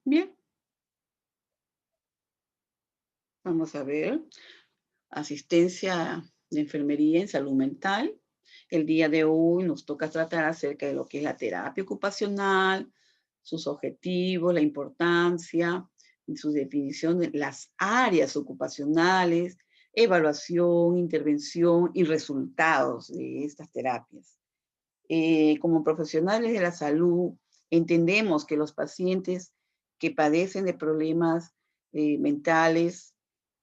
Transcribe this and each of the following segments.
Bien, vamos a ver. Asistencia de enfermería en salud mental. El día de hoy nos toca tratar acerca de lo que es la terapia ocupacional, sus objetivos, la importancia y su definición de las áreas ocupacionales, evaluación, intervención y resultados de estas terapias. Como profesionales de la salud, entendemos que los pacientes que padecen de problemas mentales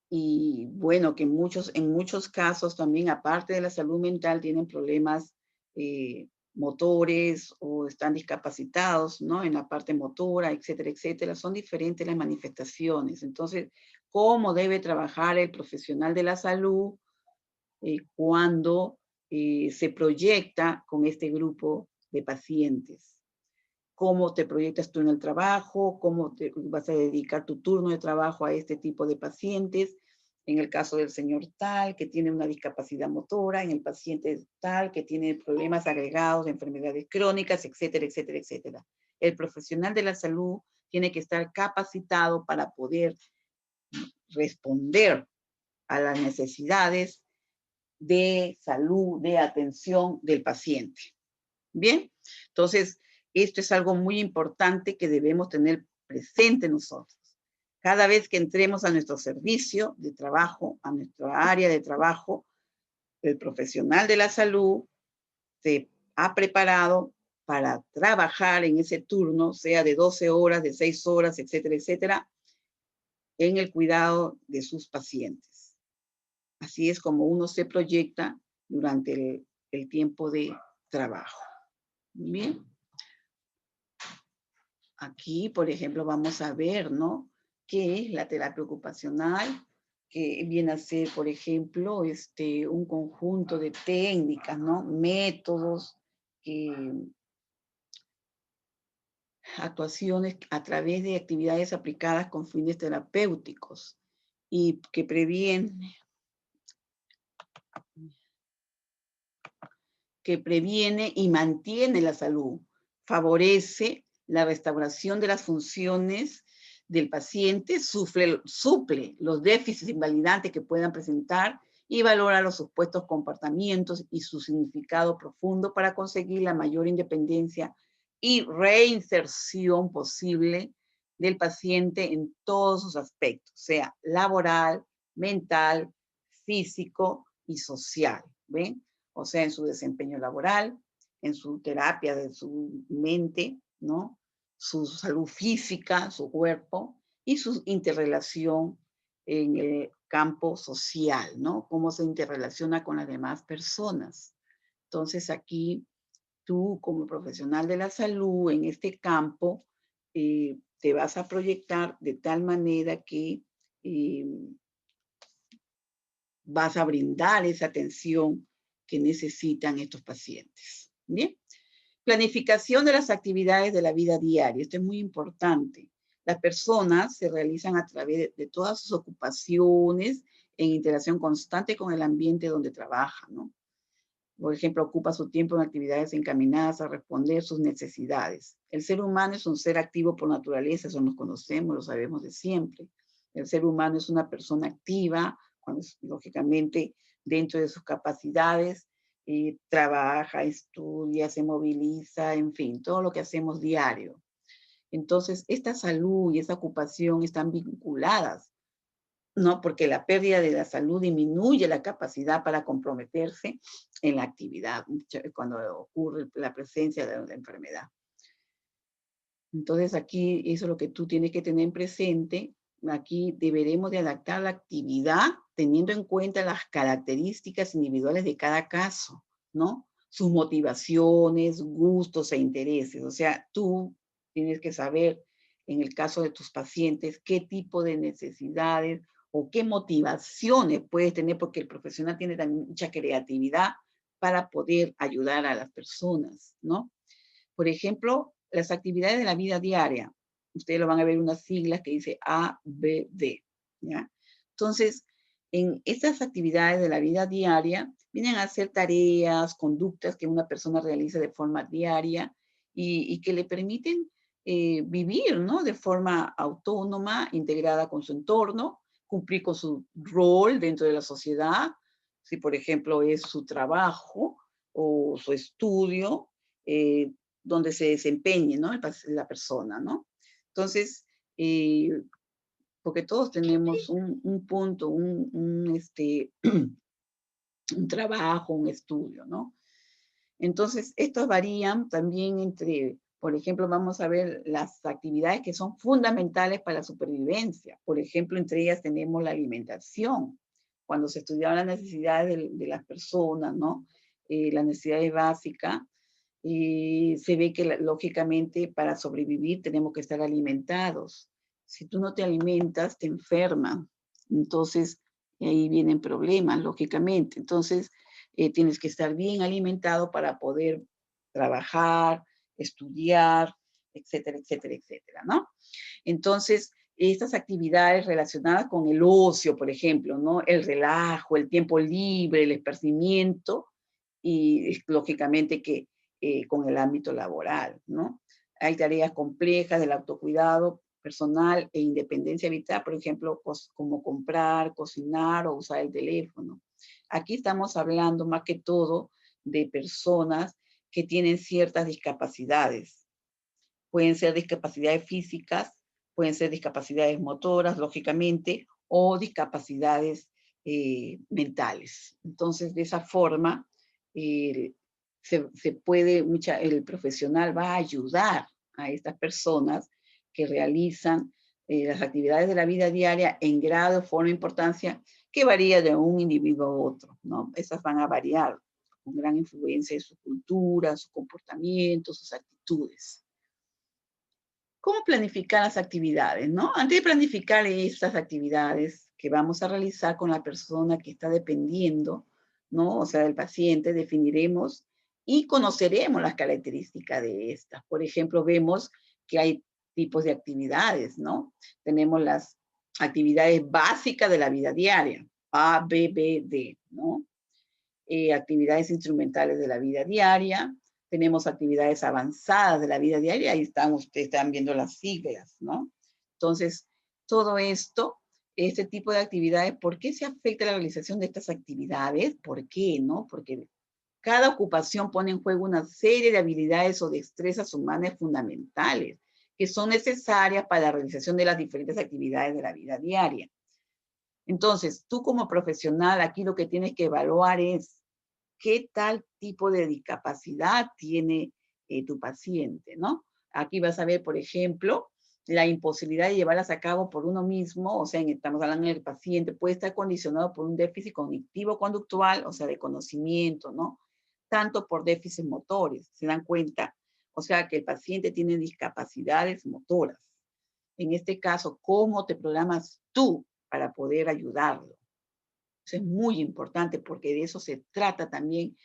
y bueno, que en muchos casos también, aparte de la salud mental, tienen problemas motores o están discapacitados, ¿no? En la parte motora, etcétera, etcétera. Son diferentes las manifestaciones. Entonces, ¿cómo debe trabajar el profesional de la salud cuando se proyecta con este grupo de pacientes? ¿Cómo te proyectas tú en el trabajo? ¿Cómo te vas a dedicar tu turno de trabajo a este tipo de pacientes? En el caso del señor tal, que tiene una discapacidad motora, en el paciente tal, que tiene problemas agregados de enfermedades crónicas, etcétera, etcétera, etcétera. El profesional de la salud tiene que estar capacitado para poder responder a las necesidades de salud, de atención del paciente. Bien, entonces, esto es algo muy importante que debemos tener presente nosotros. Cada vez que entremos a nuestro servicio de trabajo, a nuestra área de trabajo, el profesional de la salud se ha preparado para trabajar en ese turno, sea de 12 horas, de 6 horas, etcétera, etcétera, en el cuidado de sus pacientes. Así es como uno se proyecta durante el tiempo de trabajo. Bien. Aquí, por ejemplo, vamos a ver, ¿no? ¿Qué es la terapia ocupacional? Que viene a ser, por ejemplo, un conjunto de técnicas, ¿no? Métodos, actuaciones a través de actividades aplicadas con fines terapéuticos y que previene y mantiene la salud, favorece la restauración de las funciones del paciente, suple los déficits invalidantes que puedan presentar y valora los supuestos comportamientos y su significado profundo para conseguir la mayor independencia y reinserción posible del paciente en todos sus aspectos, sea laboral, mental, físico y social. ¿Ven? O sea, en su desempeño laboral, en su terapia de su mente, ¿no? Su salud física, su cuerpo y su interrelación en el campo social, ¿no? Cómo se interrelaciona con las demás personas. Entonces aquí tú como profesional de la salud en este campo te vas a proyectar de tal manera que eh, vas a brindar esa atención que necesitan estos pacientes. Bien. Planificación de las actividades de la vida diaria. Esto es muy importante. Las personas se realizan a través de todas sus ocupaciones en interacción constante con el ambiente donde trabajan, ¿no? Por ejemplo, ocupa su tiempo en actividades encaminadas a responder sus necesidades. El ser humano es un ser activo por naturaleza, eso nos conocemos, lo sabemos de siempre. El ser humano es una persona activa, cuando, lógicamente, dentro de sus capacidades, trabaja, estudia, se moviliza, en fin, todo lo que hacemos diario. Entonces, esta salud y esta ocupación están vinculadas, ¿no? Porque la pérdida de la salud disminuye la capacidad para comprometerse en la actividad cuando ocurre la presencia de la enfermedad. Entonces aquí eso es lo que tú tienes que tener presente. Aquí deberemos de adaptar la actividad teniendo en cuenta las características individuales de cada caso, ¿no? Sus motivaciones, gustos e intereses. O sea, tú tienes que saber en el caso de tus pacientes, qué tipo de necesidades o qué motivaciones puedes tener, porque el profesional tiene también mucha creatividad para poder ayudar a las personas, ¿no? Por ejemplo, las actividades de la vida diaria. Ustedes lo van a ver unas siglas que dice A, B, D, ¿ya? Entonces, en estas actividades de la vida diaria vienen a ser tareas, conductas que una persona realiza de forma diaria y que le permiten vivir, ¿no? De forma autónoma, integrada con su entorno, cumplir con su rol dentro de la sociedad, si por ejemplo es su trabajo o su estudio, eh, donde se desempeñe, ¿no? La persona, ¿no? Entonces, eh, porque todos tenemos un punto, un trabajo, un estudio, ¿no? Entonces, estos varían también entre, por ejemplo, vamos a ver las actividades que son fundamentales para la supervivencia. Por ejemplo, entre ellas tenemos la alimentación. Cuando se estudiaban las necesidades de las personas, ¿no? Las necesidades básicas, se ve que lógicamente para sobrevivir tenemos que estar alimentados. Si tú no te alimentas, te enferman. Entonces, ahí vienen problemas, lógicamente. Entonces, tienes que estar bien alimentado para poder trabajar, estudiar, etcétera, etcétera, etcétera, ¿no? Entonces, estas actividades relacionadas con el ocio, por ejemplo, ¿no? El relajo, el tiempo libre, el esparcimiento, y lógicamente que con el ámbito laboral, ¿no? Hay tareas complejas del autocuidado personal e independencia vital, por ejemplo, como comprar, cocinar o usar el teléfono. Aquí estamos hablando más que todo de personas que tienen ciertas discapacidades. Pueden ser discapacidades físicas, pueden ser discapacidades motoras, lógicamente, o discapacidades mentales. Entonces, de esa forma, eh, se puede, el profesional va a ayudar a estas personas que realizan las actividades de la vida diaria en grado, forma e importancia que varía de un individuo a otro, ¿no? Esas van a variar con gran influencia de su cultura, su comportamiento, sus actitudes. ¿Cómo planificar las actividades, no? Antes de planificar estas actividades que vamos a realizar con la persona que está dependiendo, ¿no? O sea, del paciente, definiremos y conoceremos las características de estas. Por ejemplo, vemos que hay tipos de actividades, ¿no? Tenemos las actividades básicas de la vida diaria, A, B, B, D, ¿no? Actividades instrumentales de la vida diaria, tenemos actividades avanzadas de la vida diaria, ahí están, ustedes están viendo las siglas, ¿no? Entonces, todo esto, este tipo de actividades, ¿por qué se afecta la realización de estas actividades? ¿Por qué, no? Porque cada ocupación pone en juego una serie de habilidades o destrezas humanas fundamentales que son necesarias para la realización de las diferentes actividades de la vida diaria. Entonces, tú como profesional, aquí lo que tienes que evaluar es qué tal tipo de discapacidad tiene tu paciente, ¿no? Aquí vas a ver, por ejemplo, la imposibilidad de llevarlas a cabo por uno mismo, o sea, estamos hablando del paciente, puede estar condicionado por un déficit cognitivo-conductual, o sea, de conocimiento, ¿no? Tanto por déficits motores, ¿se dan cuenta? O sea, que el paciente tiene discapacidades motoras. En este caso, ¿cómo te programas tú para poder ayudarlo? Eso es muy importante porque de eso se trata también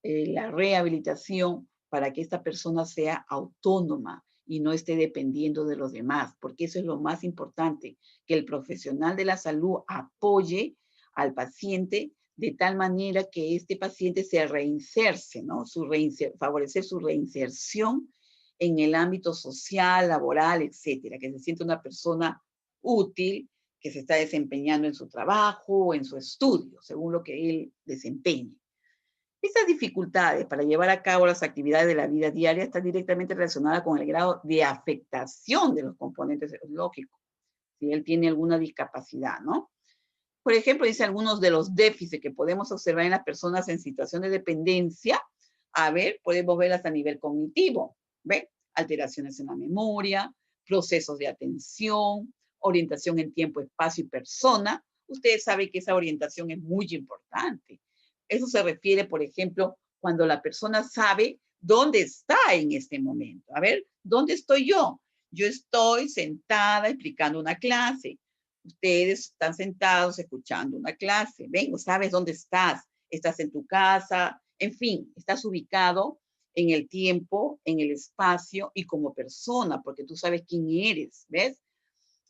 la rehabilitación para que esta persona sea autónoma y no esté dependiendo de los demás, porque eso es lo más importante, que el profesional de la salud apoye al paciente de tal manera que este paciente se reinserce, ¿no? Favorecer su reinserción en el ámbito social, laboral, etcétera, que se sienta una persona útil, que se está desempeñando en su trabajo o en su estudio, según lo que él desempeñe. Estas dificultades para llevar a cabo las actividades de la vida diaria están directamente relacionadas con el grado de afectación de los componentes lógicos, si él tiene alguna discapacidad, ¿no? Por ejemplo, dice algunos de los déficits que podemos observar en las personas en situación de dependencia. A ver, podemos verlas a nivel cognitivo, ¿ve? Alteraciones en la memoria, procesos de atención, orientación en tiempo, espacio y persona. Ustedes saben que esa orientación es muy importante. Eso se refiere, por ejemplo, cuando la persona sabe dónde está en este momento. A ver, ¿dónde estoy yo? Yo estoy sentada explicando una clase. Ustedes están sentados escuchando una clase. Ven, sabes dónde estás. Estás en tu casa. En fin, estás ubicado en el tiempo, en el espacio y como persona, porque tú sabes quién eres, ¿ves?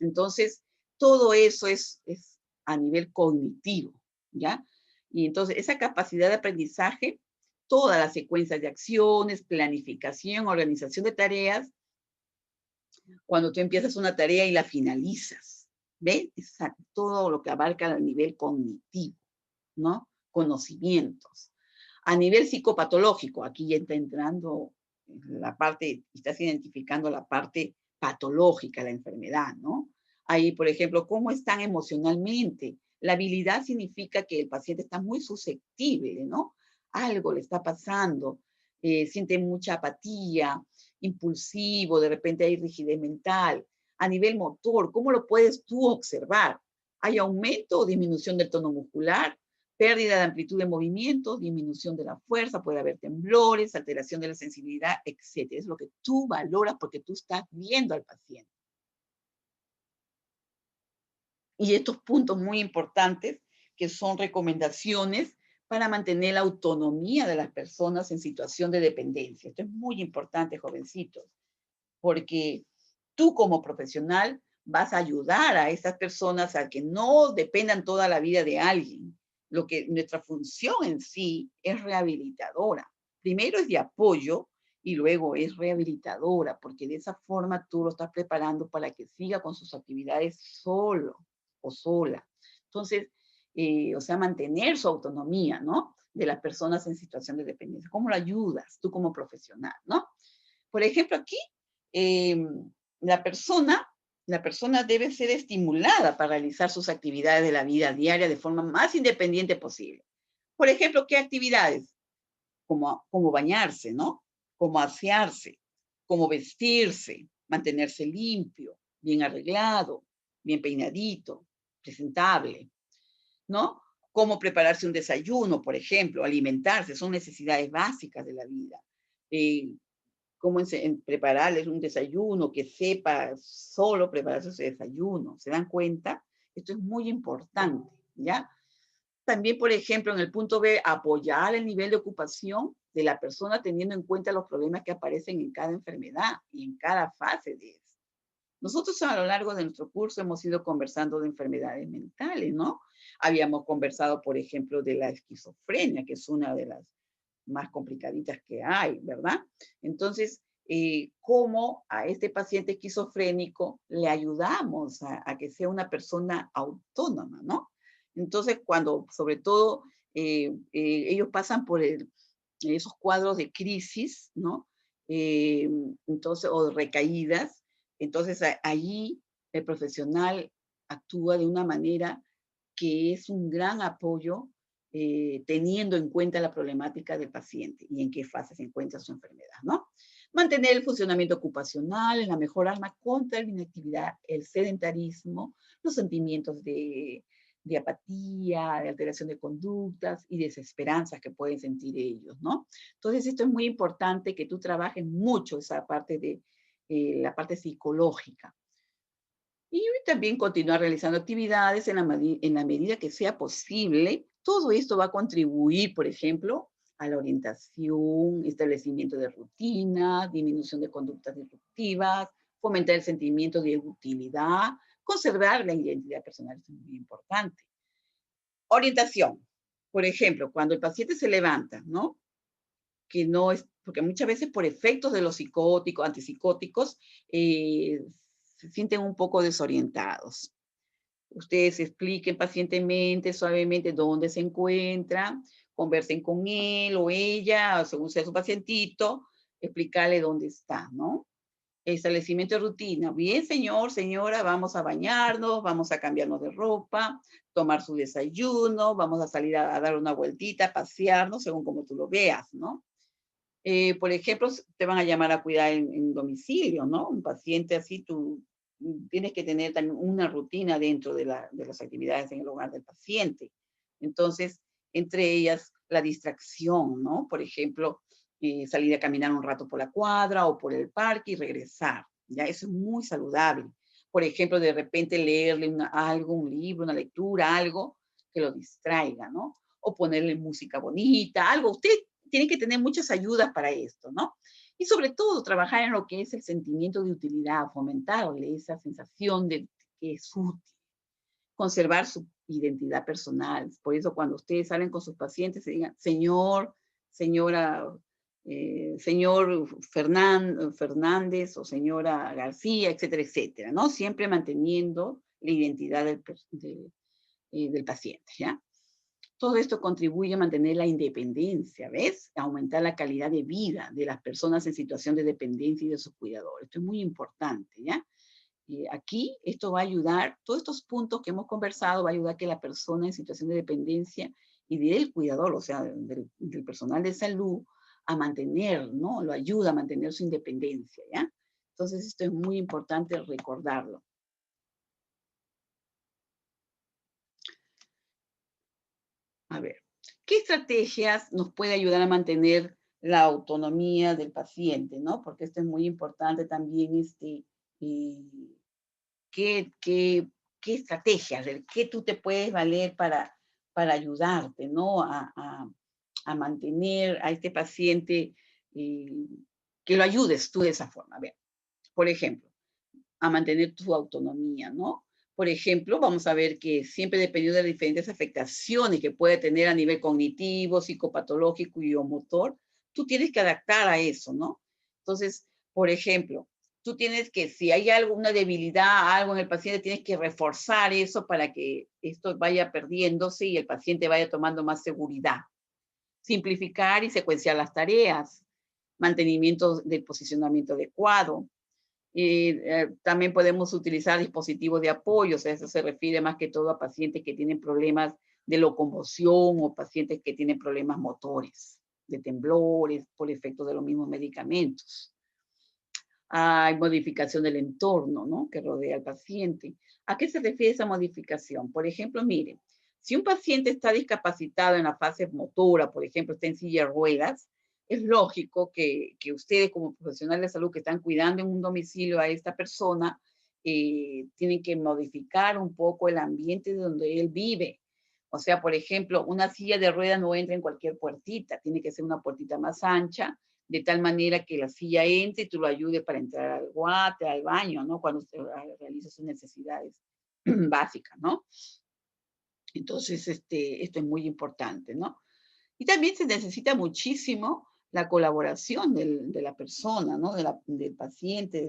Entonces, todo eso es a nivel cognitivo, ¿ya? Y entonces, esa capacidad de aprendizaje, todas las secuencias de acciones, planificación, organización de tareas, cuando tú empiezas una tarea y la finalizas, ¿ves? Todo lo que abarca a nivel cognitivo, ¿no? Conocimientos. A nivel psicopatológico, aquí ya está entrando la parte, estás identificando la parte patológica, la enfermedad, ¿no? Ahí, por ejemplo, ¿cómo están emocionalmente? La habilidad significa que el paciente está muy susceptible, ¿no? Algo le está pasando, siente mucha apatía, impulsivo, de repente hay rigidez mental. A nivel motor, ¿cómo lo puedes tú observar? ¿Hay aumento o disminución del tono muscular? Pérdida de amplitud de movimiento, disminución de la fuerza, puede haber temblores, alteración de la sensibilidad, etcétera. Es lo que tú valoras porque tú estás viendo al paciente. Y estos puntos muy importantes que son recomendaciones para mantener la autonomía de las personas en situación de dependencia. Esto es muy importante, jovencitos, porque tú como profesional vas a ayudar a esas personas a que no dependan toda la vida de alguien. Lo que nuestra función en sí es rehabilitadora. Primero es de apoyo y luego es rehabilitadora, porque de esa forma tú lo estás preparando para que siga con sus actividades solo o sola. Entonces, o sea, mantener su autonomía, ¿no? De las personas en situación de dependencia. ¿Cómo lo ayudas tú como profesional, ¿no? Por ejemplo, aquí eh, la persona, la persona debe ser estimulada para realizar sus actividades de la vida diaria de forma más independiente posible. Por ejemplo, ¿qué actividades? Como bañarse, ¿no? Como asearse, como vestirse, mantenerse limpio, bien arreglado, bien peinadito, presentable, ¿no? Cómo prepararse un desayuno, por ejemplo, alimentarse, son necesidades básicas de la vida. Eh, cómo prepararles un desayuno, que sepa solo prepararse ese desayuno. ¿Se dan cuenta? Esto es muy importante, ¿ya? También, por ejemplo, en el punto B, apoyar el nivel de ocupación de la persona teniendo en cuenta los problemas que aparecen en cada enfermedad y en cada fase de eso. Nosotros a lo largo de nuestro curso hemos ido conversando de enfermedades mentales, ¿no? Habíamos conversado, por ejemplo, de la esquizofrenia, que es una de las más complicaditas que hay, ¿verdad? Entonces, ¿cómo a este paciente esquizofrénico le ayudamos a que sea una persona autónoma, ¿no? Entonces, cuando sobre todo ellos pasan por esos cuadros de crisis, ¿no? Eh, entonces, o de recaídas, entonces allí el profesional actúa de una manera que es un gran apoyo teniendo en cuenta la problemática del paciente y en qué fase se encuentra su enfermedad, ¿no? Mantener el funcionamiento ocupacional es la mejor arma contra la inactividad, el sedentarismo, los sentimientos de apatía, de alteración de conductas y desesperanzas que pueden sentir ellos, ¿no? Entonces, esto es muy importante que tú trabajes mucho esa parte de la parte psicológica. Y también continuar realizando actividades en la medida que sea posible. Todo esto va a contribuir, por ejemplo, a la orientación, establecimiento de rutinas, disminución de conductas disruptivas, fomentar el sentimiento de utilidad, conservar la identidad personal, es muy importante. Orientación. Por ejemplo, cuando el paciente se levanta, ¿no? Que no es, porque muchas veces por efectos de los psicóticos, antipsicóticos, se sienten un poco desorientados. Ustedes expliquen pacientemente, suavemente dónde se encuentra, conversen con él o ella, según sea su pacientito, explicarle dónde está, ¿no? Establecimiento de rutina. Bien, señor, señora, vamos a bañarnos, vamos a cambiarnos de ropa, tomar su desayuno, vamos a salir a dar una vueltita, a pasearnos, según como tú lo veas, ¿no? Por ejemplo, te van a llamar a cuidar en domicilio, ¿no? Un paciente así, tú tienes que tener también una rutina dentro de las actividades en el hogar del paciente. Entonces, entre ellas, la distracción, ¿no? Por ejemplo, salir a caminar un rato por la cuadra o por el parque y regresar. ¿ya? Eso es muy saludable. Por ejemplo, de repente leerle algo, un libro, una lectura, algo que lo distraiga, ¿no? O ponerle música bonita, algo. Usted tiene que tener muchas ayudas para esto, ¿no? Y sobre todo, trabajar en lo que es el sentimiento de utilidad, fomentarle esa sensación de que es útil, conservar su identidad personal. Por eso cuando ustedes salen con sus pacientes, se digan, señor, señora, señor Fernández o señora García, etcétera, etcétera, ¿no? Siempre manteniendo la identidad del paciente, ¿ya? Todo esto contribuye a mantener la independencia, ¿ves? A aumentar la calidad de vida de las personas en situación de dependencia y de sus cuidadores. Esto es muy importante, ¿ya? Aquí esto va a ayudar, todos estos puntos que hemos conversado, va a ayudar a que la persona en situación de dependencia y del cuidador, o sea, del personal de salud, a mantener, ¿no? Lo ayuda a mantener su independencia, ¿ya? Entonces esto es muy importante recordarlo. A ver, ¿qué estrategias nos puede ayudar a mantener la autonomía del paciente, ¿no? Porque esto es muy importante también, eh, ¿qué, qué, qué estrategias, de qué tú te puedes valer para ayudarte, ¿no? A mantener a este paciente, eh, que lo ayudes tú de esa forma. A ver, por ejemplo, a mantener tu autonomía, ¿no? Por ejemplo, vamos a ver que siempre dependiendo de las diferentes afectaciones que puede tener a nivel cognitivo, psicopatológico y o motor, tú tienes que adaptar a eso, ¿no? Entonces, por ejemplo, tú tienes que, si hay alguna debilidad, algo en el paciente, tienes que reforzar eso para que esto vaya perdiéndose y el paciente vaya tomando más seguridad. Simplificar y secuenciar las tareas, mantenimiento del posicionamiento adecuado, también podemos utilizar dispositivos de apoyo, o sea, eso se refiere más que todo a pacientes que tienen problemas de locomoción o pacientes que tienen problemas motores, de temblores, por efecto de los mismos medicamentos. Hay modificación del entorno, ¿no? Que rodea al paciente. ¿A qué se refiere esa modificación? Por ejemplo, miren, si un paciente está discapacitado en la fase motora, por ejemplo, está en silla de ruedas, es lógico que ustedes como profesionales de salud que están cuidando en un domicilio a esta persona, tienen que modificar un poco el ambiente de donde él vive. O sea, por ejemplo, una silla de ruedas no entra en cualquier puertita, tiene que ser una puertita más ancha, de tal manera que la silla entre y tú lo ayudes para entrar al guate, al baño, ¿no? Cuando usted realiza sus necesidades básicas, ¿no? Entonces, esto es muy importante, ¿no? Y también se necesita muchísimo la colaboración de la persona, ¿no? Del paciente,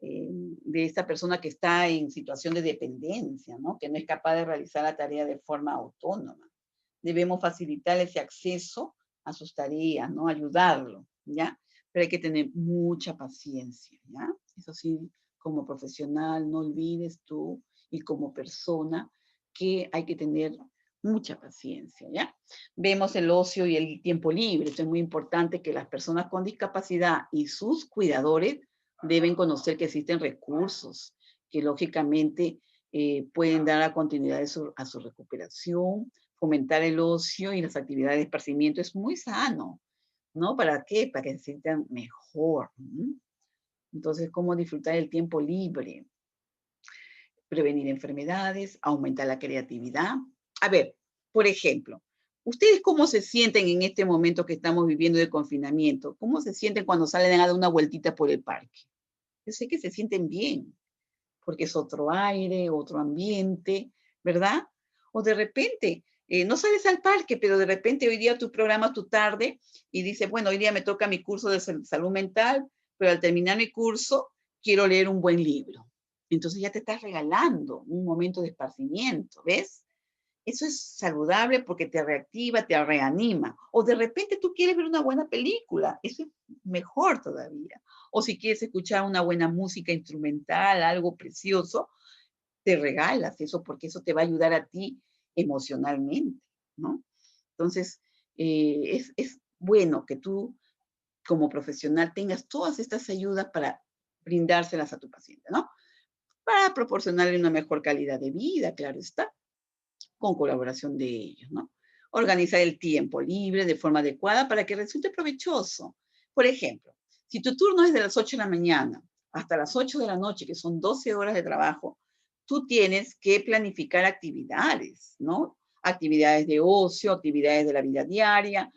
de esta persona que está en situación de dependencia, ¿no? Que no es capaz de realizar la tarea de forma autónoma. Debemos facilitar ese acceso a sus tareas, ¿no? Ayudarlo, ¿ya? Pero hay que tener mucha paciencia, ¿ya? Eso sí, como profesional, no olvides tú y como persona que hay que tener mucha paciencia, ¿ya? Vemos el ocio y el tiempo libre. Esto es muy importante que las personas con discapacidad y sus cuidadores deben conocer que existen recursos que lógicamente pueden dar a continuidad a su recuperación, fomentar el ocio y las actividades de esparcimiento. Es muy sano, ¿no? ¿Para qué? Para que se sientan mejor. Entonces, ¿cómo disfrutar el tiempo libre? Prevenir enfermedades, aumentar la creatividad. A ver, por ejemplo, ¿ustedes cómo se sienten en este momento que estamos viviendo de confinamiento? ¿Cómo se sienten cuando salen a dar una vueltita por el parque? Yo sé que se sienten bien, porque es otro aire, otro ambiente, ¿verdad? O de repente, no sales al parque, pero de repente hoy día tú programas tu tarde y dices, bueno, hoy día me toca mi curso de salud mental, pero al terminar mi curso quiero leer un buen libro. Entonces ya te estás regalando un momento de esparcimiento, ¿ves? Eso es saludable porque te reactiva, te reanima. O de repente tú quieres ver una buena película, eso es mejor todavía. O si quieres escuchar una buena música instrumental, algo precioso, te regalas eso porque eso te va a ayudar a ti emocionalmente, ¿no? Entonces, es bueno que tú como profesional tengas todas estas ayudas para brindárselas a tu paciente, ¿no? Para proporcionarle una mejor calidad de vida, claro está, con colaboración de ellos, ¿no? Organizar el tiempo libre de forma adecuada para que resulte provechoso. Por ejemplo, si tu turno es de las 8 de la mañana hasta las 8 de la noche, que son 12 horas de trabajo, tú tienes que planificar actividades, ¿no? Actividades de ocio, actividades de la vida diaria,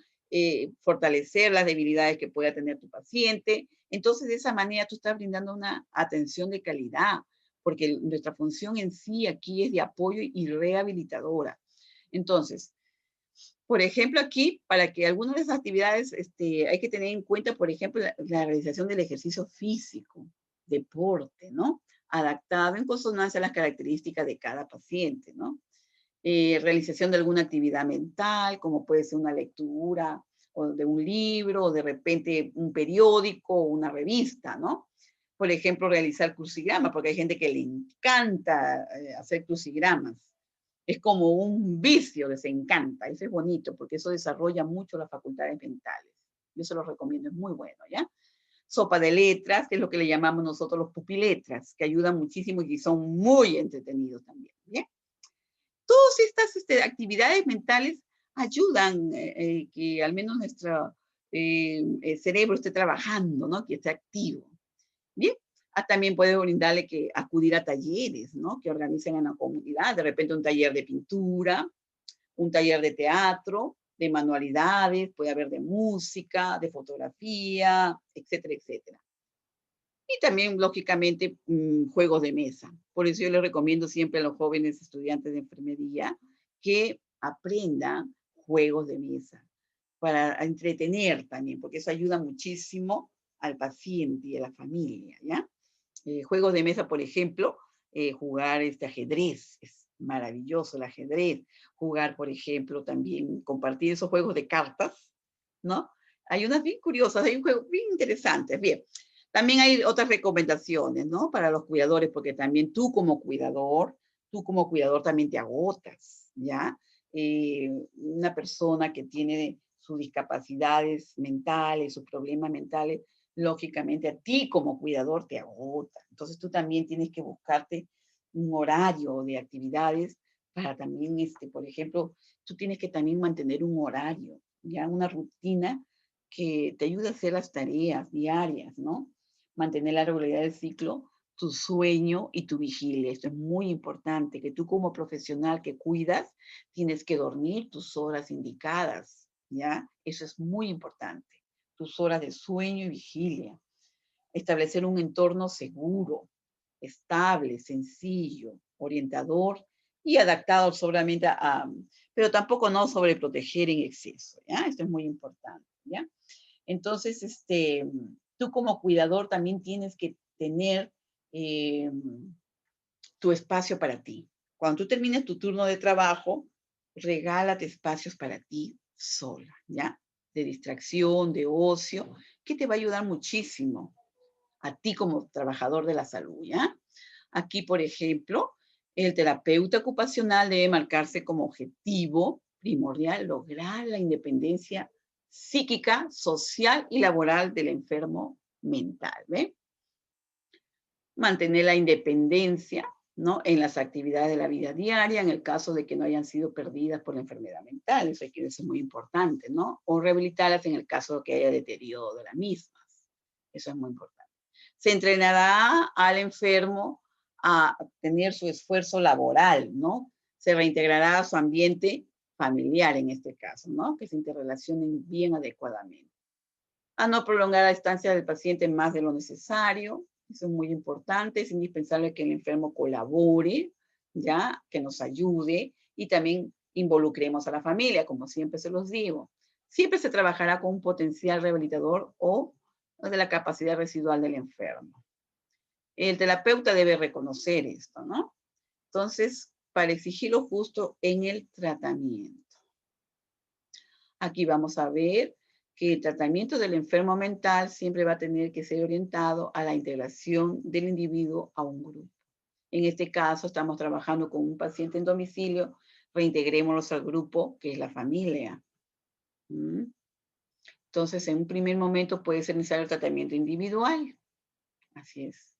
fortalecer las debilidades que pueda tener tu paciente. Entonces, de esa manera tú estás brindando una atención de calidad, porque nuestra función en sí aquí es de apoyo y rehabilitadora. Entonces, por ejemplo, aquí, para que algunas de esas actividades, hay que tener en cuenta, por ejemplo, la realización del ejercicio físico, deporte, ¿no? Adaptado en consonancia a las características de cada paciente, ¿no? Realización de alguna actividad mental, como puede ser una lectura o de un libro, o de repente un periódico o una revista, ¿no? Por ejemplo, realizar crucigramas, porque hay gente que le encanta hacer crucigramas. Es como un vicio, les encanta. Eso es bonito, porque eso desarrolla mucho las facultades mentales. Yo se los recomiendo, es muy bueno, ¿ya? Sopa de letras, que es lo que le llamamos nosotros los pupiletras, que ayudan muchísimo y son muy entretenidos también, ¿bien? Todas estas actividades mentales ayudan que al menos nuestro cerebro esté trabajando, ¿no? Que esté activo. Bien, también puede brindarle que acudir a talleres, ¿no? Que organicen en la comunidad, de repente un taller de pintura, un taller de teatro, de manualidades, puede haber de música, de fotografía, etcétera, etcétera. Y también, lógicamente, juegos de mesa. Por eso yo les recomiendo siempre a los jóvenes estudiantes de enfermería que aprendan juegos de mesa para entretener también, porque eso ayuda muchísimo al paciente y a la familia, ¿ya? Juegos de mesa, por ejemplo, jugar este ajedrez, es maravilloso el ajedrez. Jugar, por ejemplo, también compartir esos juegos de cartas, ¿no? Hay unas bien curiosas, hay un juego bien interesante. Bien, también hay otras recomendaciones, ¿no? Para los cuidadores, porque también tú como cuidador también te agotas, ¿ya? Una persona que tiene sus discapacidades mentales, sus problemas mentales, lógicamente a ti como cuidador te agota. Entonces tú también tienes que buscarte un horario de actividades para también, por ejemplo, tú tienes que también mantener un horario, ya una rutina que te ayude a hacer las tareas diarias, ¿no? Mantener la regularidad del ciclo, tu sueño y tu vigilia. Esto es muy importante, que tú como profesional que cuidas, tienes que dormir tus horas indicadas, ¿ya? Eso es muy importante, tus horas de sueño y vigilia. Establecer un entorno seguro, estable, sencillo, orientador y adaptado solamente pero tampoco no sobreproteger en exceso, ¿ya? Esto es muy importante, ¿ya? Entonces, tú como cuidador también tienes que tener eh, tu espacio para ti. Cuando tú termines tu turno de trabajo, regálate espacios para ti sola, ¿ya? De distracción, de ocio, que te va a ayudar muchísimo a ti como trabajador de la salud, ¿ya? Aquí, por ejemplo, el terapeuta ocupacional debe marcarse como objetivo primordial lograr la independencia psíquica, social y laboral del enfermo mental, ¿ve? Mantener la independencia, ¿no? En las actividades de la vida diaria, en el caso de que no hayan sido perdidas por la enfermedad mental, eso es muy importante, ¿no? O rehabilitarlas en el caso de que haya deterioro de las mismas, eso es muy importante. Se entrenará al enfermo a tener su esfuerzo laboral, ¿no? Se reintegrará a su ambiente familiar en este caso, ¿no? Que se interrelacionen bien adecuadamente. A no prolongar la estancia del paciente más de lo necesario, eso es muy importante, es indispensable que el enfermo colabore, ¿ya? Que nos ayude y también involucremos a la familia, como siempre se los digo. Siempre se trabajará con un potencial rehabilitador o de la capacidad residual del enfermo. El terapeuta debe reconocer esto, ¿no? Entonces, para exigir lo justo en el tratamiento. Aquí vamos a ver que el tratamiento del enfermo mental siempre va a tener que ser orientado a la integración del individuo a un grupo. En este caso, estamos trabajando con un paciente en domicilio, reintegrémoslos al grupo, que es la familia. ¿Mm? Entonces, en un primer momento puede ser necesario el tratamiento individual. Así es.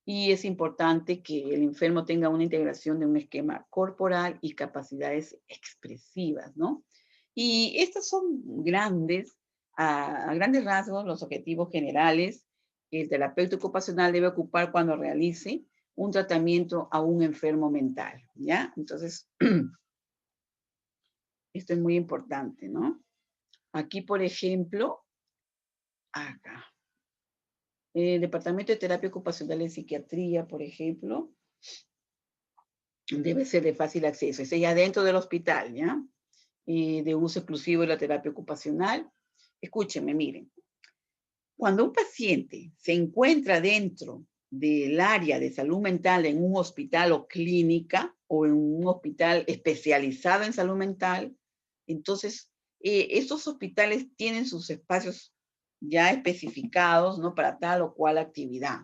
Y es importante que el enfermo tenga una integración de un esquema corporal y capacidades expresivas, ¿no? Y estos son grandes, a grandes rasgos, los objetivos generales el terapeuta ocupacional debe ocupar cuando realice un tratamiento a un enfermo mental, ¿ya? Entonces, esto es muy importante, ¿no? Aquí, por ejemplo, acá, el Departamento de Terapia Ocupacional en Psiquiatría, por ejemplo, debe ser de fácil acceso. Es ya dentro del hospital, ¿ya? De uso exclusivo de la terapia ocupacional. Escúchenme, miren. Cuando un paciente se encuentra dentro del área de salud mental en un hospital o clínica o en un hospital especializado en salud mental, entonces estos hospitales tienen sus espacios ya especificados, ¿no? Para tal o cual actividad.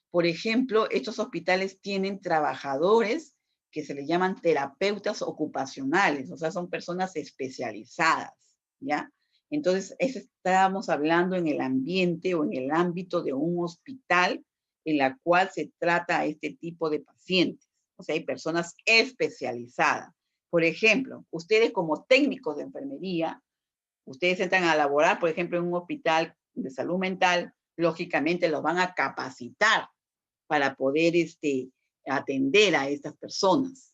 Por ejemplo, estos hospitales tienen trabajadores que se les llaman terapeutas ocupacionales, o sea, son personas especializadas, ¿ya? Entonces, eso estábamos hablando en el ambiente o en el ámbito de un hospital en la cual se trata a este tipo de pacientes. O sea, hay personas especializadas. Por ejemplo, ustedes como técnicos de enfermería, ustedes entran a laborar, por ejemplo, en un hospital de salud mental, lógicamente los van a capacitar para poder atender a estas personas.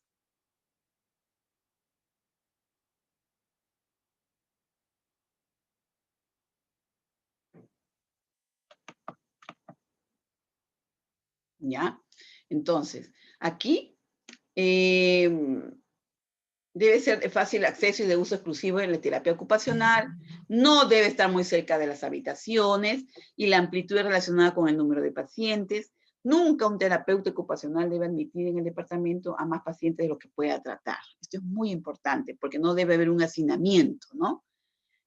¿Ya? Entonces, aquí eh, debe ser de fácil acceso y de uso exclusivo en la terapia ocupacional, no debe estar muy cerca de las habitaciones y la amplitud es relacionada con el número de pacientes. Nunca un terapeuta ocupacional debe admitir en el departamento a más pacientes de lo que pueda tratar. Esto es muy importante porque no debe haber un hacinamiento, ¿no?